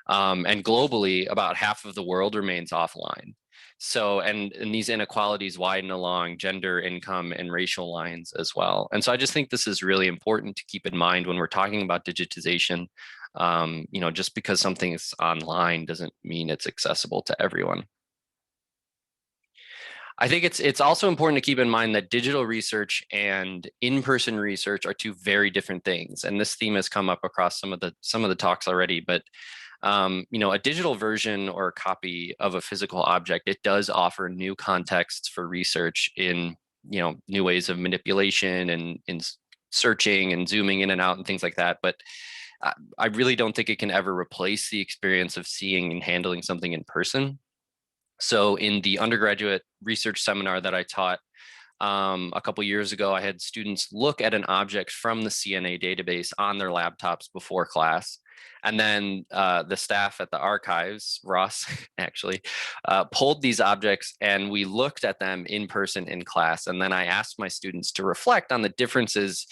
And globally, about half of the world remains offline. So, and these inequalities widen along gender, income, and racial lines as well. And so I just think this is really important to keep in mind when we're talking about digitization. Just because something is online doesn't mean it's accessible to everyone. I think it's also important to keep in mind that digital research and in-person research are two very different things. And this theme has come up across some of the talks already, but a digital version or a copy of a physical object, it does offer new contexts for research in, new ways of manipulation and in searching and zooming in and out and things like that. But I really don't think it can ever replace the experience of seeing and handling something in person. So in the undergraduate research seminar that I taught a couple years ago, I had students look at an object from the CNA database on their laptops before class. And then the staff at the archives, Ross actually, pulled these objects and we looked at them in person in class. And then I asked my students to reflect on the differences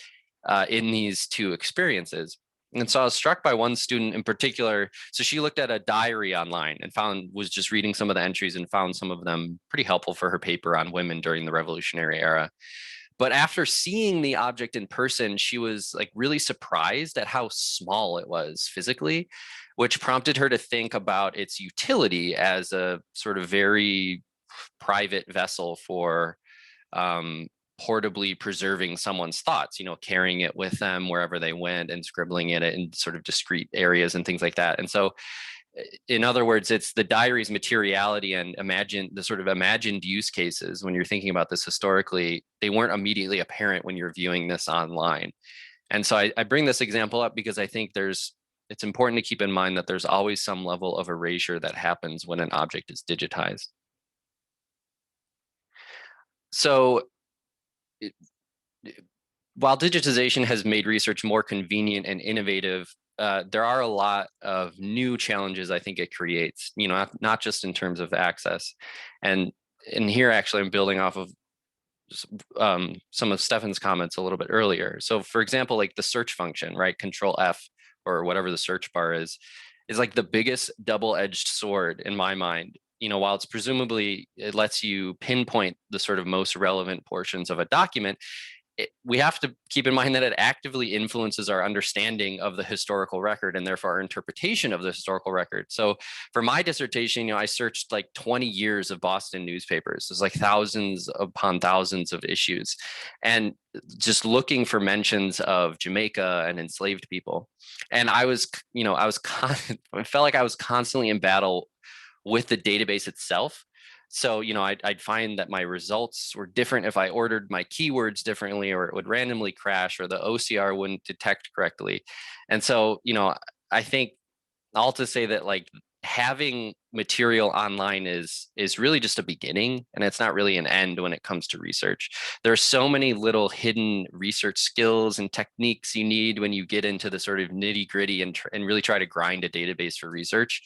in these two experiences. And so I was struck by one student in particular. So she looked at a diary online and was just reading some of the entries and found some of them pretty helpful for her paper on women during the Revolutionary era. But after seeing the object in person, she was like really surprised at how small it was physically, which prompted her to think about its utility as a sort of very private vessel for portably preserving someone's thoughts, carrying it with them wherever they went and scribbling in it in sort of discrete areas and things like that. And so, in other words, it's the diary's materiality and the sort of imagined use cases when you're thinking about this historically, they weren't immediately apparent when you're viewing this online. And so I bring this example up because I think it's important to keep in mind that there's always some level of erasure that happens when an object is digitized. So while digitization has made research more convenient and innovative, there are a lot of new challenges I think it creates, not just in terms of access. And here, actually, I'm building off of some of Stefan's comments a little bit earlier. So for example, like the search function, right? Control F or whatever the search bar is like the biggest double-edged sword in my mind. While it's presumably, it lets you pinpoint the sort of most relevant portions of a document, we have to keep in mind that it actively influences our understanding of the historical record and therefore our interpretation of the historical record. So for my dissertation, I searched like 20 years of Boston newspapers. There's like thousands upon thousands of issues, and just looking for mentions of Jamaica and enslaved people. And I felt like I was constantly in battle with the database itself. So, I'd find that my results were different if I ordered my keywords differently, or it would randomly crash, or the OCR wouldn't detect correctly. And so, I think all to say that like having material online is really just a beginning, and it's not really an end when it comes to research. There are so many little hidden research skills and techniques you need when you get into the sort of nitty gritty and really try to grind a database for research.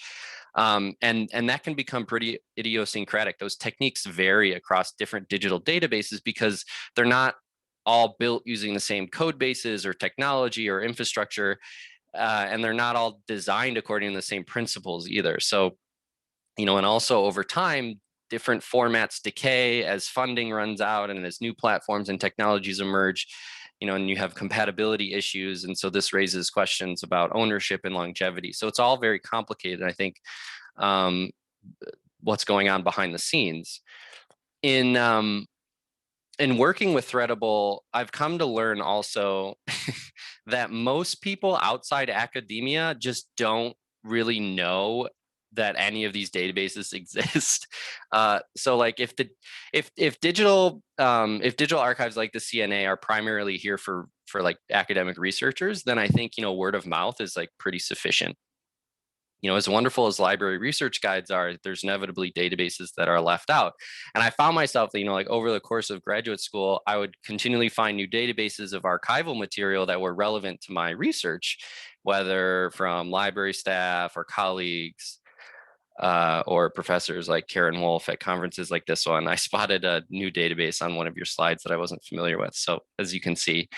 And that can become pretty idiosyncratic. Those techniques vary across different digital databases because they're not all built using the same code bases or technology or infrastructure, and they're not all designed according to the same principles either. So, and also over time, different formats decay as funding runs out and as new platforms and technologies emerge, and you have compatibility issues. And so this raises questions about ownership and longevity. So it's all very complicated, I think, what's going on behind the scenes. In working with Threadable, I've come to learn also that most people outside academia just don't really know that any of these databases exist. So like if digital archives like the CNA are primarily here for like academic researchers, then I think, word of mouth is like pretty sufficient. As wonderful as library research guides are, there's inevitably databases that are left out. And I found myself, like over the course of graduate school, I would continually find new databases of archival material that were relevant to my research, whether from library staff or colleagues, or professors like Karin, Wolfe at conferences like this one. I spotted a new database on one of your slides that I wasn't familiar with. So as you can see,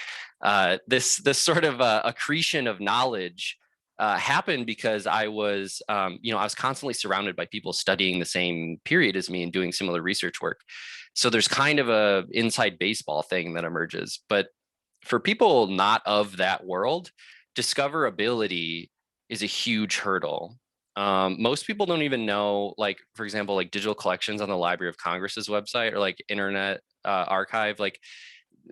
this sort of accretion of knowledge happened because I was, I was constantly surrounded by people studying the same period as me and doing similar research work. So there's kind of a inside baseball thing that emerges. But for people not of that world, discoverability is a huge hurdle. Most people don't even know, like, for example, like digital collections on the Library of Congress's website or like Internet Archive, like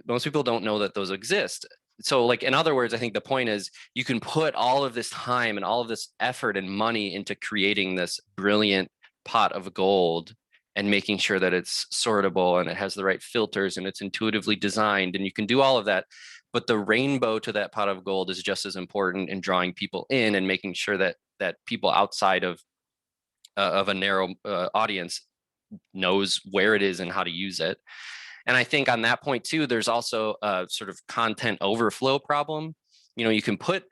most people don't know that those exist. So like, in other words, I think the point is you can put all of this time and all of this effort and money into creating this brilliant pot of gold and making sure that it's sortable and it has the right filters and it's intuitively designed, and you can do all of that. But the rainbow to that pot of gold is just as important in drawing people in and making sure that people outside of a narrow audience knows where it is and how to use it. And I think on that point too, there's also a sort of content overflow problem. You can put,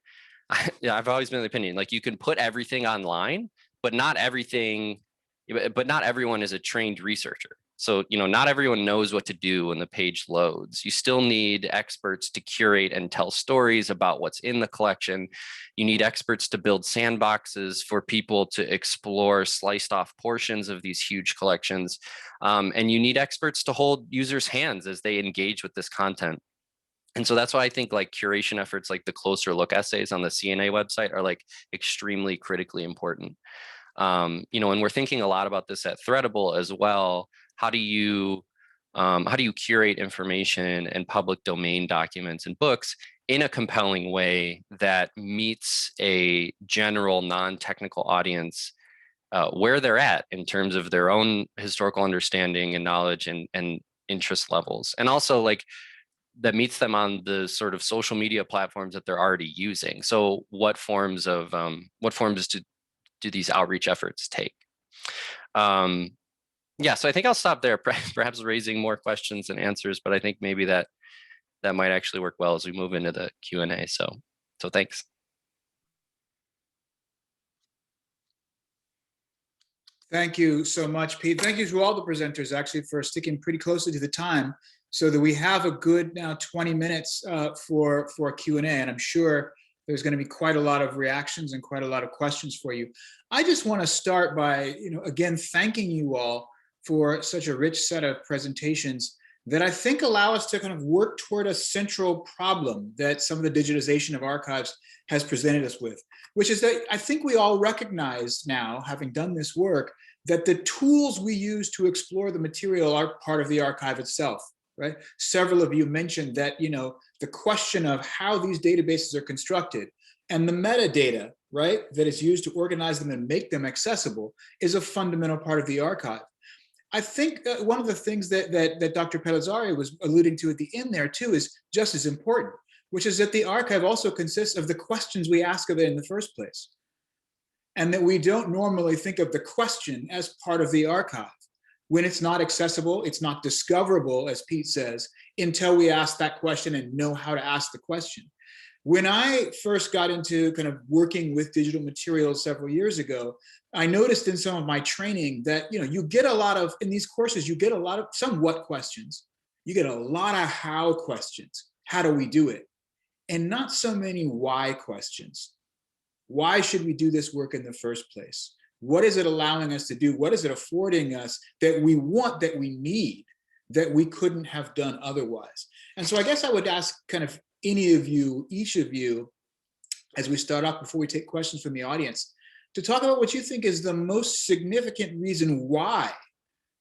I've always been of the opinion, like you can put everything online, but not everyone is a trained researcher. So, not everyone knows what to do when the page loads. You still need experts to curate and tell stories about what's in the collection. You need experts to build sandboxes for people to explore sliced off portions of these huge collections. And you need experts to hold users' hands as they engage with this content. And so that's why I think like curation efforts like the closer look essays on the CNA website are like extremely critically important. And we're thinking a lot about this at Threadable as well. How do you curate information and public domain documents and books in a compelling way that meets a general non-technical audience where they're at in terms of their own historical understanding and knowledge and interest levels, and also like that meets them on the sort of social media platforms that they're already using. So what forms do these outreach efforts take? Yeah, so I think I'll stop there, perhaps raising more questions and answers, but I think maybe that might actually work well as we move into the Q&A. So thanks. Thank you so much, Pete. Thank you to all the presenters actually for sticking pretty closely to the time so that we have a good now 20 minutes for Q&A, and I'm sure there's going to be quite a lot of reactions and quite a lot of questions for you. I just want to start by, again, thanking you all for such a rich set of presentations that I think allow us to kind of work toward a central problem that some of the digitization of archives has presented us with, which is that I think we all recognize now, having done this work, that the tools we use to explore the material are part of the archive itself, right? Several of you mentioned that, the question of how these databases are constructed and the metadata, right, that is used to organize them and make them accessible is a fundamental part of the archive. I think one of the things that Dr. Pellizzari was alluding to at the end there too is just as important, which is that the archive also consists of the questions we ask of it in the first place. and that we don't normally think of the question as part of the archive. When it's not accessible, it's not discoverable, as Pete says, until we ask that question and know how to ask the question. When I first got into kind of working with digital materials several years ago, I noticed in some of my training that, you get a lot of, in these courses, you get a lot of some what questions. You get a lot of how questions. How do we do it? And not so many why questions. Why should we do this work in the first place? What is it allowing us to do? What is it affording us that we want, that we need, that we couldn't have done otherwise? And so I guess I would ask kind of any of you, each of you, as we start off, before we take questions from the audience, to talk about what you think is the most significant reason why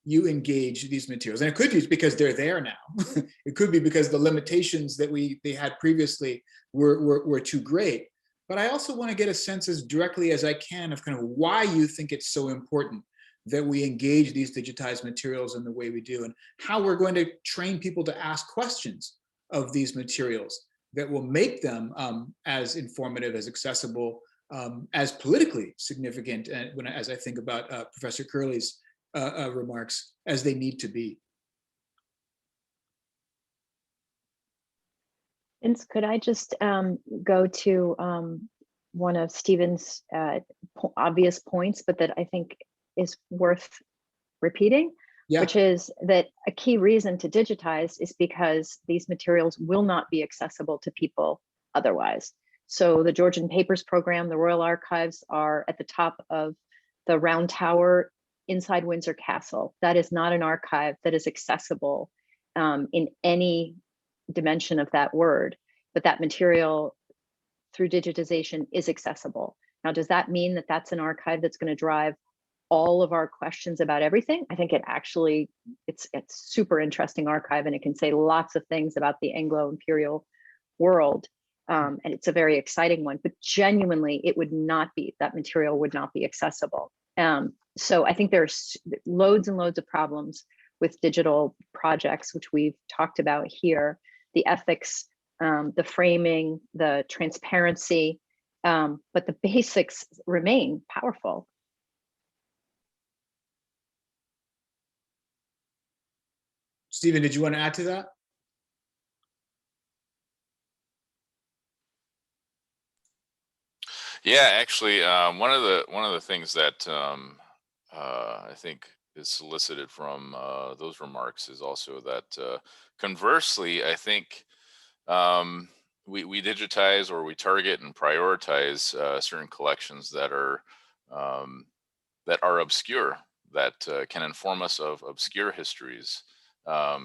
you engage these materials. And it could be because they're there now. It could be because the limitations that they had previously were too great. But I also want to get a sense as directly as I can of kind of why you think it's so important that we engage these digitized materials in the way we do, and how we're going to train people to ask questions of these materials that will make them as informative, as accessible, as politically significant, as I think about Professor Curley's remarks, as they need to be. Vince, could I just go to one of Stephen's obvious points, but that I think is worth repeating, which is that a key reason to digitize is because these materials will not be accessible to people otherwise. So the Georgian Papers program, the Royal Archives are at the top of the Round Tower inside Windsor Castle. That is not an archive that is accessible in any dimension of that word, but that material through digitization is accessible. Now, does that mean that that's an archive that's going to drive all of our questions about everything? I think it's super interesting archive, and it can say lots of things about the Anglo-imperial world. And it's a very exciting one, but genuinely that material would not be accessible. So I think there's loads and loads of problems with digital projects, which we've talked about here, the ethics, the framing, the transparency, but the basics remain powerful. Stephen, did you want to add to that? Yeah, actually, one of the things that I think is solicited from those remarks is also that conversely, I think we digitize, or we target and prioritize certain collections that are obscure, that can inform us of obscure histories.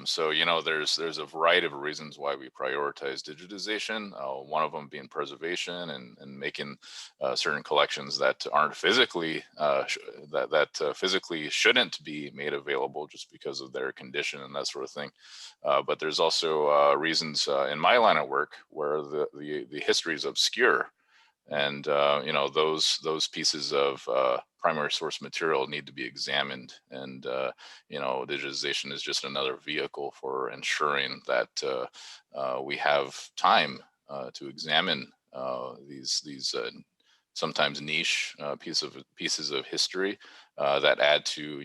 So, there's a variety of reasons why we prioritize digitization. One of them being preservation and making certain collections that aren't physically, physically shouldn't be made available just because of their condition and that sort of thing. But there's also reasons in my line of work where the history is obscure. And those pieces of primary source material need to be examined, and digitization is just another vehicle for ensuring that we have time to examine these sometimes niche pieces of history that add to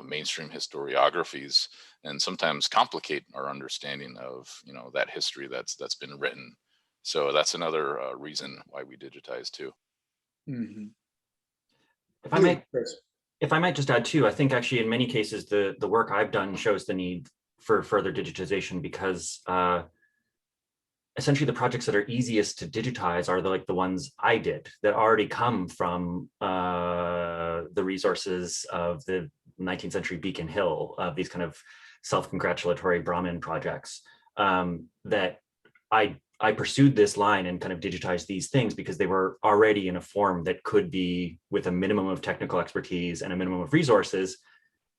mainstream historiographies, and sometimes complicate our understanding of that history that's been written. So that's another reason why we digitize too. Mm-hmm. If I might just add too, I think actually in many cases the work I've done shows the need for further digitization, because essentially the projects that are easiest to digitize are the ones I did, that already come from the resources of the 19th century Beacon Hill, of these kind of self-congratulatory Brahmin projects, that I pursued this line and kind of digitized these things because they were already in a form that could be, with a minimum of technical expertise and a minimum of resources,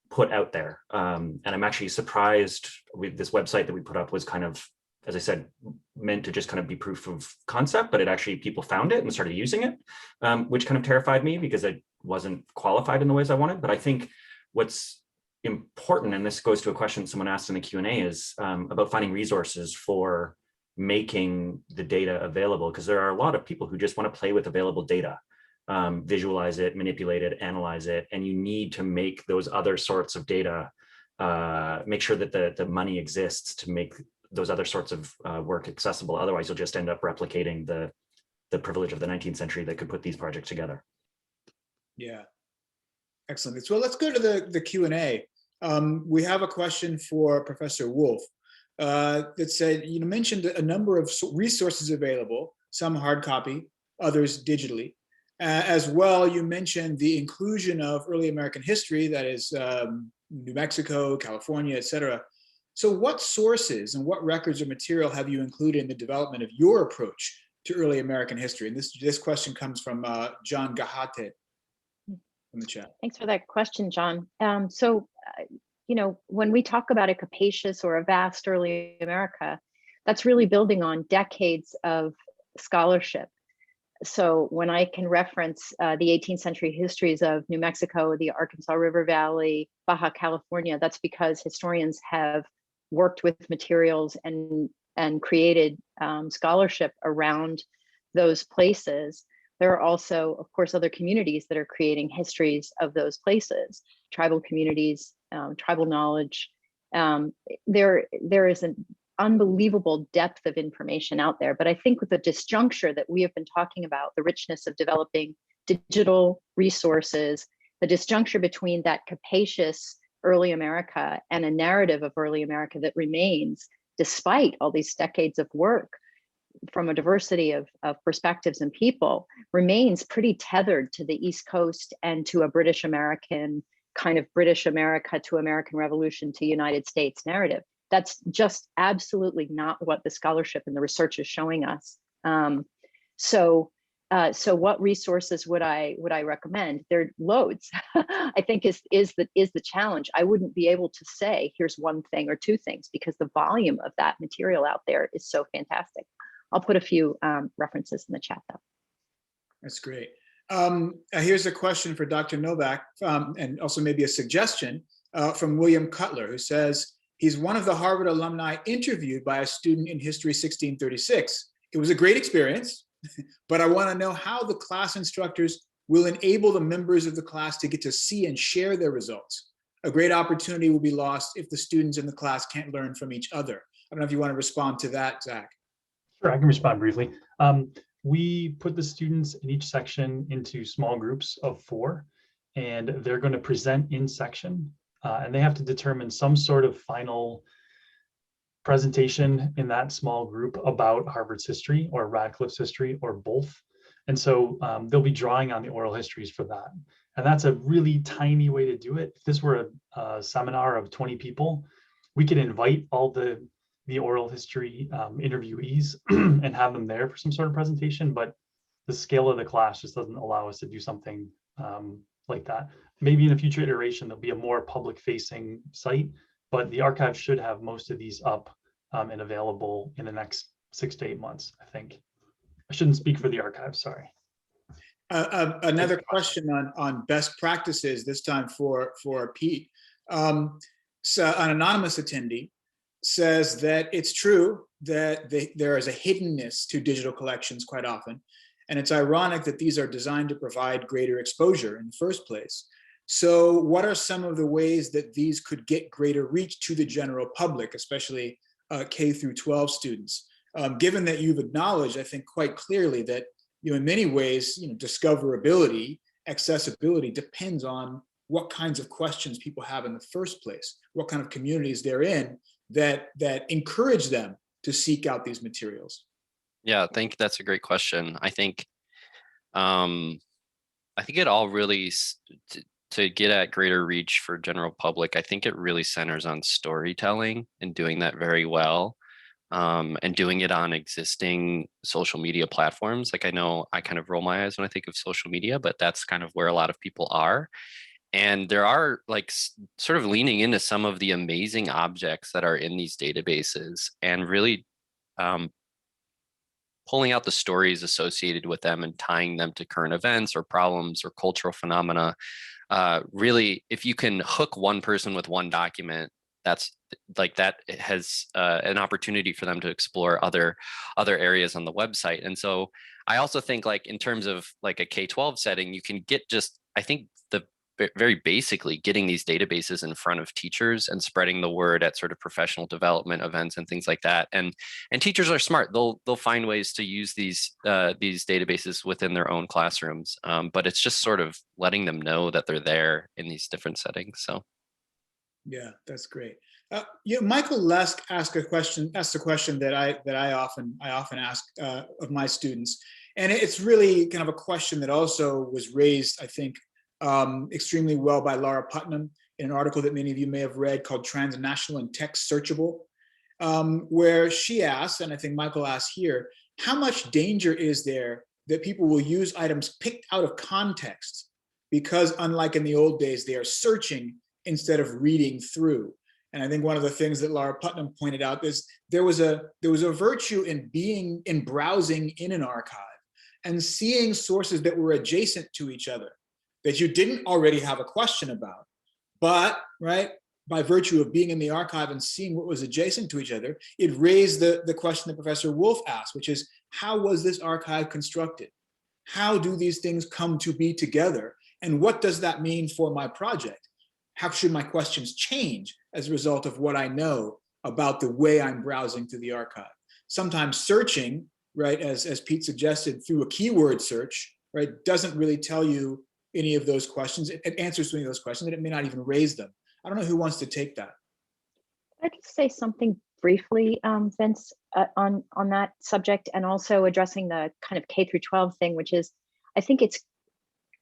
put out there. And I'm actually surprised with this website that we put up was kind of, as I said, meant to just kind of be proof of concept, but people found it and started using it, which kind of terrified me because I wasn't qualified in the ways I wanted. But I think what's important, and this goes to a question someone asked in the Q&A, is about finding resources for making the data available, because there are a lot of people who just want to play with available data. visualize it, manipulate it, analyze it, and you need to make those other sorts of data, make sure that the money exists to make those other sorts of work accessible. Otherwise, you'll just end up replicating the privilege of the 19th century that could put these projects together. Yeah, excellent. So let's go to the Q&A. We have a question for Professor Wulf that said, you mentioned a number of resources available, some hard copy, others digitally. As well, you mentioned the inclusion of early American history, that is New Mexico, California, et cetera. So what sources and what records or material have you included in the development of your approach to early American history? And this question comes from John Gahate from the chat. Thanks for that question, John. When we talk about a capacious or a vast early America, that's really building on decades of scholarship. So when I can reference the 18th century histories of New Mexico, the Arkansas River Valley, Baja California, that's because historians have worked with materials and created scholarship around those places. There are also, of course, other communities that are creating histories of those places, tribal communities, tribal knowledge. There is an unbelievable depth of information out there. But I think with the disjuncture that we have been talking about, the richness of developing digital resources, the disjuncture between that capacious early America and a narrative of early America that remains, despite all these decades of work from a diversity of perspectives and people, remains pretty tethered to the East Coast and to a British American kind of British America to American Revolution to United States narrative. That's just absolutely not what the scholarship and the research is showing us. So what resources would I recommend? There are loads. I think is the challenge. I wouldn't be able to say here's one thing or two things because the volume of that material out there is so fantastic. I'll put a few references in the chat though. That's great. Here's a question for Dr. Nowak, and also maybe a suggestion from William Cutler, who says, he's one of the Harvard alumni interviewed by a student in History 1636. It was a great experience, but I want to know how the class instructors will enable the members of the class to get to see and share their results. A great opportunity will be lost if the students in the class can't learn from each other. I don't know if you want to respond to that, Zach. Sure, I can respond briefly. We put the students in each section into small groups of 4, and they're going to present in section. And they have to determine some sort of final presentation in that small group about Harvard's history or Radcliffe's history or both. And so they'll be drawing on the oral histories for that. And that's a really tiny way to do it. If this were a seminar of 20 people, we could invite all the oral history interviewees and have them there for some sort of presentation, but the scale of the class just doesn't allow us to do something like that. Maybe in a future iteration, there'll be a more public-facing site, but the archive should have most of these up and available in the next 6 to 8 months, I think. I shouldn't speak for the archive, sorry. Another question on best practices, this time for Pete. So an anonymous attendee says that it's true that there is a hiddenness to digital collections quite often, and it's ironic that these are designed to provide greater exposure in the first place. So what are some of the ways that these could get greater reach to the general public, especially K through 12 students? Given that you've acknowledged, I think quite clearly that in many ways, discoverability, accessibility depends on what kinds of questions people have in the first place, what kind of communities they're in that encourage them to seek out these materials. Yeah, I think that's a great question. I think it all really to get at greater reach for general public. I think it really centers on storytelling and doing that very well, and doing it on existing social media platforms. Like I know I kind of roll my eyes when I think of social media, but that's kind of where a lot of people are. And there are like sort of leaning into some of the amazing objects that are in these databases and really pulling out the stories associated with them and tying them to current events or problems or cultural phenomena. Really, if you can hook one person with one document, that's like that has an opportunity for them to explore other areas on the website. And so I also think, like, in terms of like a K-12 setting, you can get just, I think, very basically getting these databases in front of teachers and spreading the word at sort of professional development events and things like that. And teachers are smart. They'll find ways to use these databases within their own classrooms. But it's just sort of letting them know that they're there in these different settings. So. Yeah, that's great. Michael Lesk asked a question that I often ask of my students, and it's really kind of a question that also was raised, I think, extremely well by Laura Putnam in an article that many of you may have read called Transnational and Text Searchable, where she asks, and I think Michael asked here, how much danger is there that people will use items picked out of context because, unlike in the old days, they are searching instead of reading through? And I think one of the things that Laura Putnam pointed out is there was a virtue in browsing in an archive and seeing sources that were adjacent to each other, that you didn't already have a question about, but by virtue of being in the archive and seeing what was adjacent to each other, it raised the question that Professor Wulf asked, which is, how was this archive constructed? How do these things come to be together? And what does that mean for my project? How should my questions change as a result of what I know about the way I'm browsing through the archive? Sometimes searching, as Pete suggested, through a keyword search, doesn't really tell you any of those questions. It answers to any of those questions, and it may not even raise them. I don't know who wants to take that. I'd like to say something briefly, Vince, on that subject, and also addressing the kind of K through 12 thing, which is, I think it's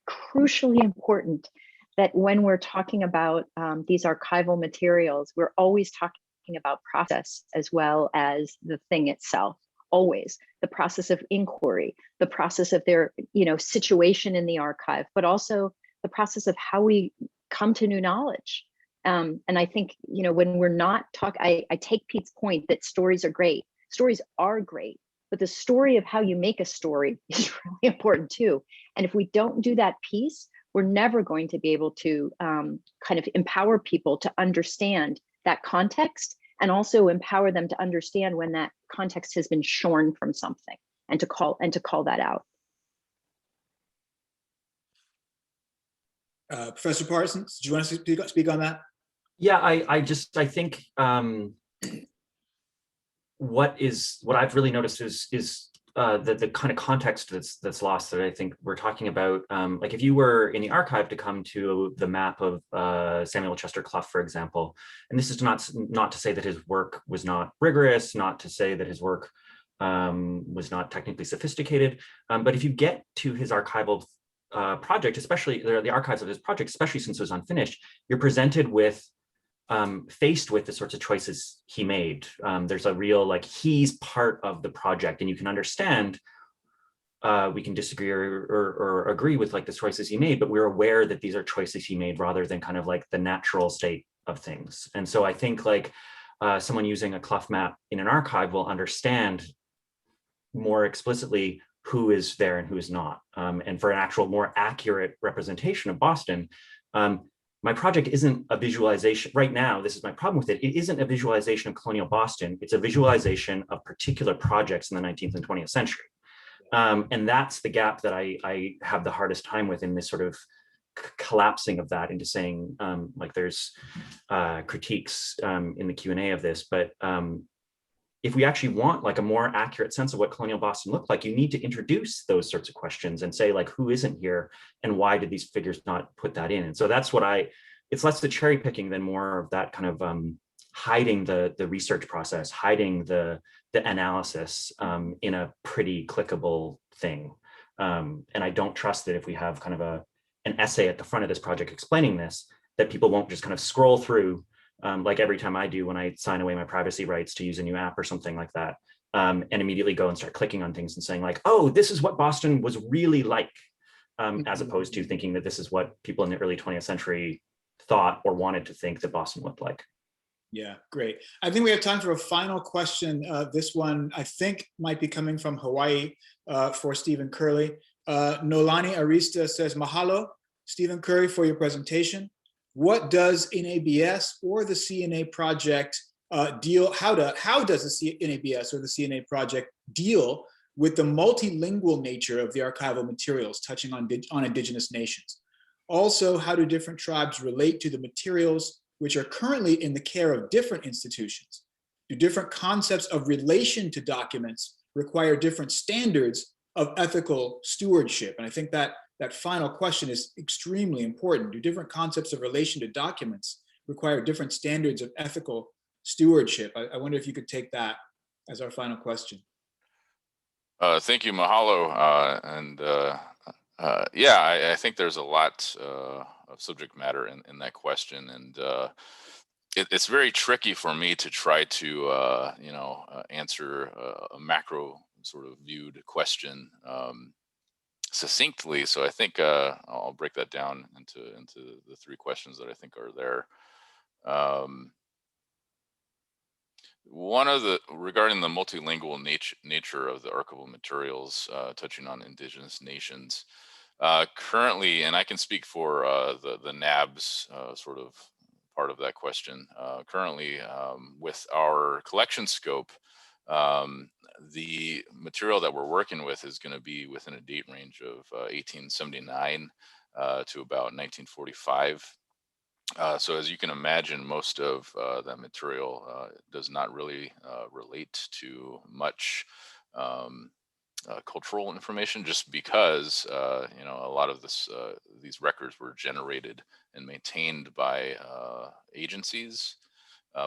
crucially important that when we're talking about these archival materials, we're always talking about process as well as the thing itself. Always the process of inquiry, the process of their, situation in the archive, but also the process of how we come to new knowledge. And I think, when we're not talking, I take Pete's point that stories are great. Stories are great, but the story of how you make a story is really important too. And if we don't do that piece, we're never going to be able to kind of empower people to understand that context, and also empower them to understand when that context has been shorn from something, and to call that out. Professor Parsons, do you want to speak on that? Yeah, I think what I've really noticed is the kind of context that's lost, that I think we're talking about. Like, if you were in the archive to come to the map of Samuel Chester Clough, for example, and this is not to say that his work was not rigorous, not to say that his work was not technically sophisticated, but if you get to his archival project, especially the archives of his project, especially since it was unfinished, you're presented with faced with the sorts of choices he made. There's a real, he's part of the project, and you can understand, we can disagree or agree with the choices he made, but we're aware that these are choices he made rather than kind of the natural state of things. And so I think someone using a Clough map in an archive will understand more explicitly who is there and who is not. And for an actual more accurate representation of Boston, my project isn't a visualization. Right now, this is my problem with it. It isn't a visualization of colonial Boston. It's a visualization of particular projects in the 19th and 20th century. And that's the gap that I have the hardest time with in this sort of collapsing of that into saying, there's critiques in the Q&A of this, but if we actually want a more accurate sense of what colonial Boston looked like, you need to introduce those sorts of questions and say who isn't here and why did these figures not put that in? And so that's what it's less the cherry picking than more of that kind of hiding the research process, hiding the analysis in a pretty clickable thing. And I don't trust that if we have kind of an essay at the front of this project explaining this, that people won't just kind of scroll through like every time I do when I sign away my privacy rights to use a new app or something like that, and immediately go and start clicking on things and saying oh, this is what Boston was really like, as opposed to thinking that this is what people in the early 20th century thought or wanted to think that Boston looked like. Yeah, great. I think we have time for a final question. This one, I think, might be coming from Hawaii for Stephen Curley. Nolani Arista says, mahalo, Stephen Curry, for your presentation. What does NABS or the CNA project deal? How does the NABS or the CNA project deal with the multilingual nature of the archival materials, touching on indigenous nations? Also, how do different tribes relate to the materials which are currently in the care of different institutions? Do different concepts of relation to documents require different standards of ethical stewardship? And I think that final question is extremely important. Do different concepts of relation to documents require different standards of ethical stewardship? I wonder if you could take that as our final question. Thank you, mahalo. Yeah, I think there's a lot of subject matter in that question, and it's very tricky for me to try to answer a macro sort of viewed question succinctly. So I think I'll break that down into the three questions that I think are there. One of the, regarding the multilingual nature of the archival materials, touching on indigenous nations, currently, and I can speak for the NABS sort of part of that question, currently with our collection scope, the material that we're working with is going to be within a date range of 1879 to about 1945. So as you can imagine, most of that material does not really relate to much cultural information, just because a lot of these records were generated and maintained by agencies,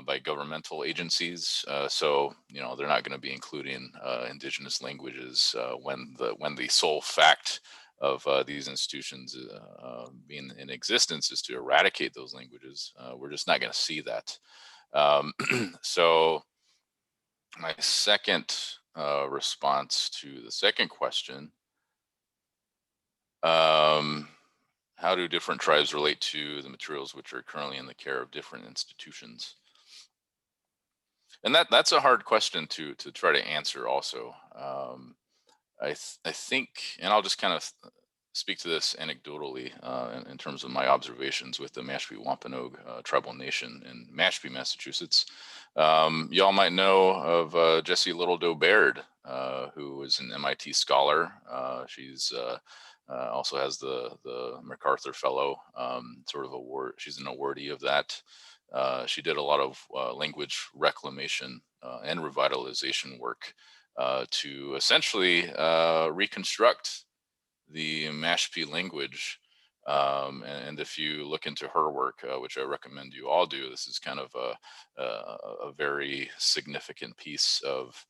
by governmental agencies. So they're not going to be including indigenous languages when the sole fact of these institutions being in existence is to eradicate those languages. We're just not going to see that. So my second response to the second question, how do different tribes relate to the materials which are currently in the care of different institutions? And that's a hard question to try to answer also. I think, and I'll just kind of speak to this anecdotally in terms of my observations with the Mashpee Wampanoag tribal nation in Mashpee, Massachusetts. Y'all might know of Jessie Littledoe Baird, who was an MIT scholar. She's also has the MacArthur Fellow sort of award. She's an awardee of that. She did a lot of language reclamation and revitalization work to essentially reconstruct the Mashpee language. And if you look into her work, which I recommend you all do, this is kind of a very significant piece of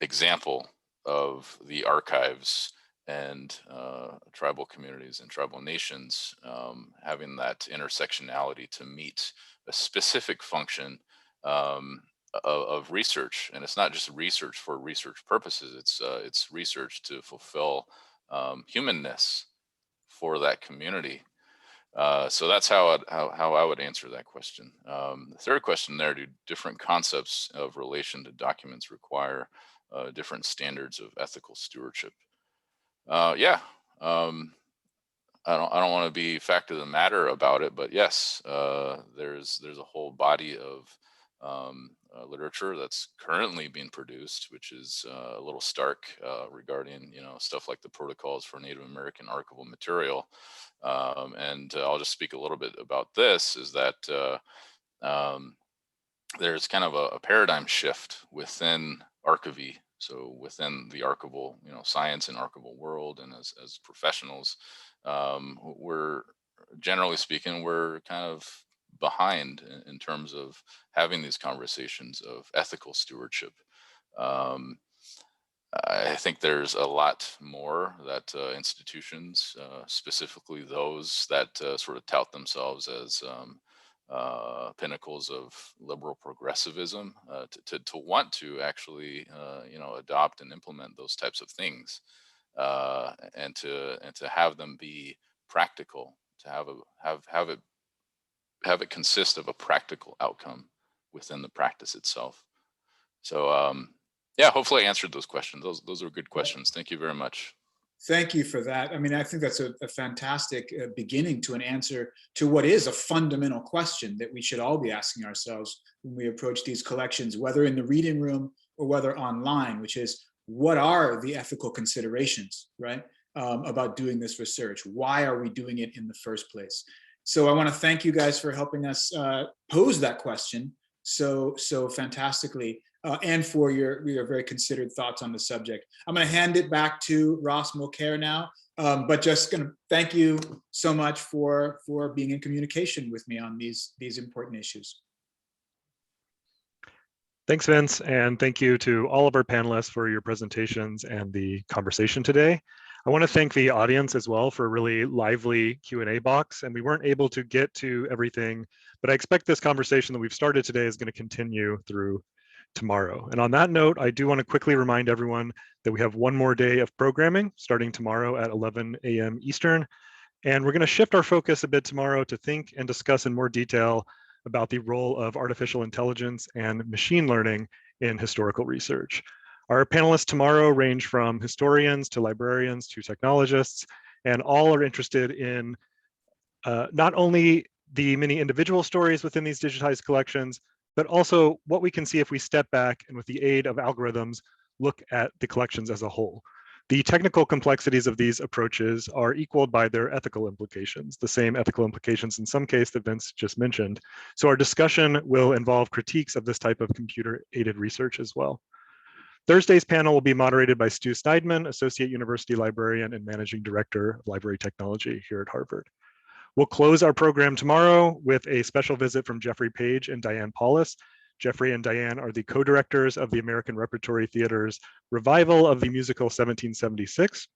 example of the archives and tribal communities and tribal nations having that intersectionality to meet a specific function of research. And it's not just research for research purposes, it's research to fulfill humanness for that community. So that's how I would answer that question. The third question there, do different concepts of relation to documents require different standards of ethical stewardship? Yeah, I don't want to be fact of the matter about it, but yes, there's a whole body of literature that's currently being produced, which is a little stark regarding stuff like the protocols for Native American archival material. And I'll just speak a little bit about this, is that there's kind of a paradigm shift within archivy. So within the archival, science and archival world, and as professionals, we're generally speaking, we're kind of behind in terms of having these conversations of ethical stewardship. I think there's a lot more that institutions, specifically those that sort of tout themselves as pinnacles of liberal progressivism, to want to actually adopt and implement those types of things, and to have them be practical, to have it consist of a practical outcome within the practice itself. So yeah, hopefully I answered those questions. Those are good questions. Thank you very much. Thank you for that. I mean, I think that's a fantastic beginning to an answer to what is a fundamental question that we should all be asking ourselves when we approach these collections, whether in the reading room or whether online, which is, what are the ethical considerations, right, about doing this research? Why are we doing it in the first place? So I want to thank you guys for helping us pose that question so fantastically. And for your very considered thoughts on the subject. I'm going to hand it back to Ross Mulcair now, but just going to thank you so much for being in communication with me on these important issues. Thanks, Vince, and thank you to all of our panelists for your presentations and the conversation today. I want to thank the audience as well for a really lively Q&A box, and we weren't able to get to everything, but I expect this conversation that we've started today is going to continue through tomorrow. And on that note, I do want to quickly remind everyone that we have one more day of programming starting tomorrow at 11 a.m. Eastern. And we're going to shift our focus a bit tomorrow to think and discuss in more detail about the role of artificial intelligence and machine learning in historical research. Our panelists tomorrow range from historians to librarians to technologists, and all are interested in not only the many individual stories within these digitized collections, but also what we can see if we step back and with the aid of algorithms, look at the collections as a whole. The technical complexities of these approaches are equaled by their ethical implications, the same ethical implications in some case that Vince just mentioned. So our discussion will involve critiques of this type of computer-aided research as well. Thursday's panel will be moderated by Stu Sneidman, Associate University Librarian and Managing Director of Library Technology here at Harvard. We'll close our program tomorrow with a special visit from Jeffrey Page and Diane Paulus. Jeffrey and Diane are the co-directors of the American Repertory Theater's revival of the musical 1776.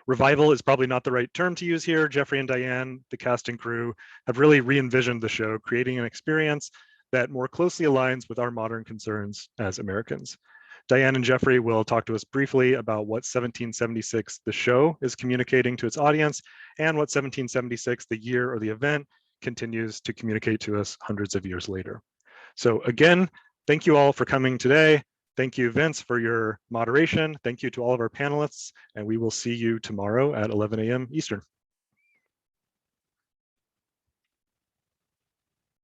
Revival is probably not the right term to use here. Jeffrey and Diane, the cast and crew, have really re-envisioned the show, creating an experience that more closely aligns with our modern concerns as Americans. Diane and Jeffrey will talk to us briefly about what 1776, the show, is communicating to its audience, and what 1776, the year or the event, continues to communicate to us hundreds of years later. So again, thank you all for coming today. Thank you, Vince, for your moderation. Thank you to all of our panelists, and we will see you tomorrow at 11 a.m. Eastern.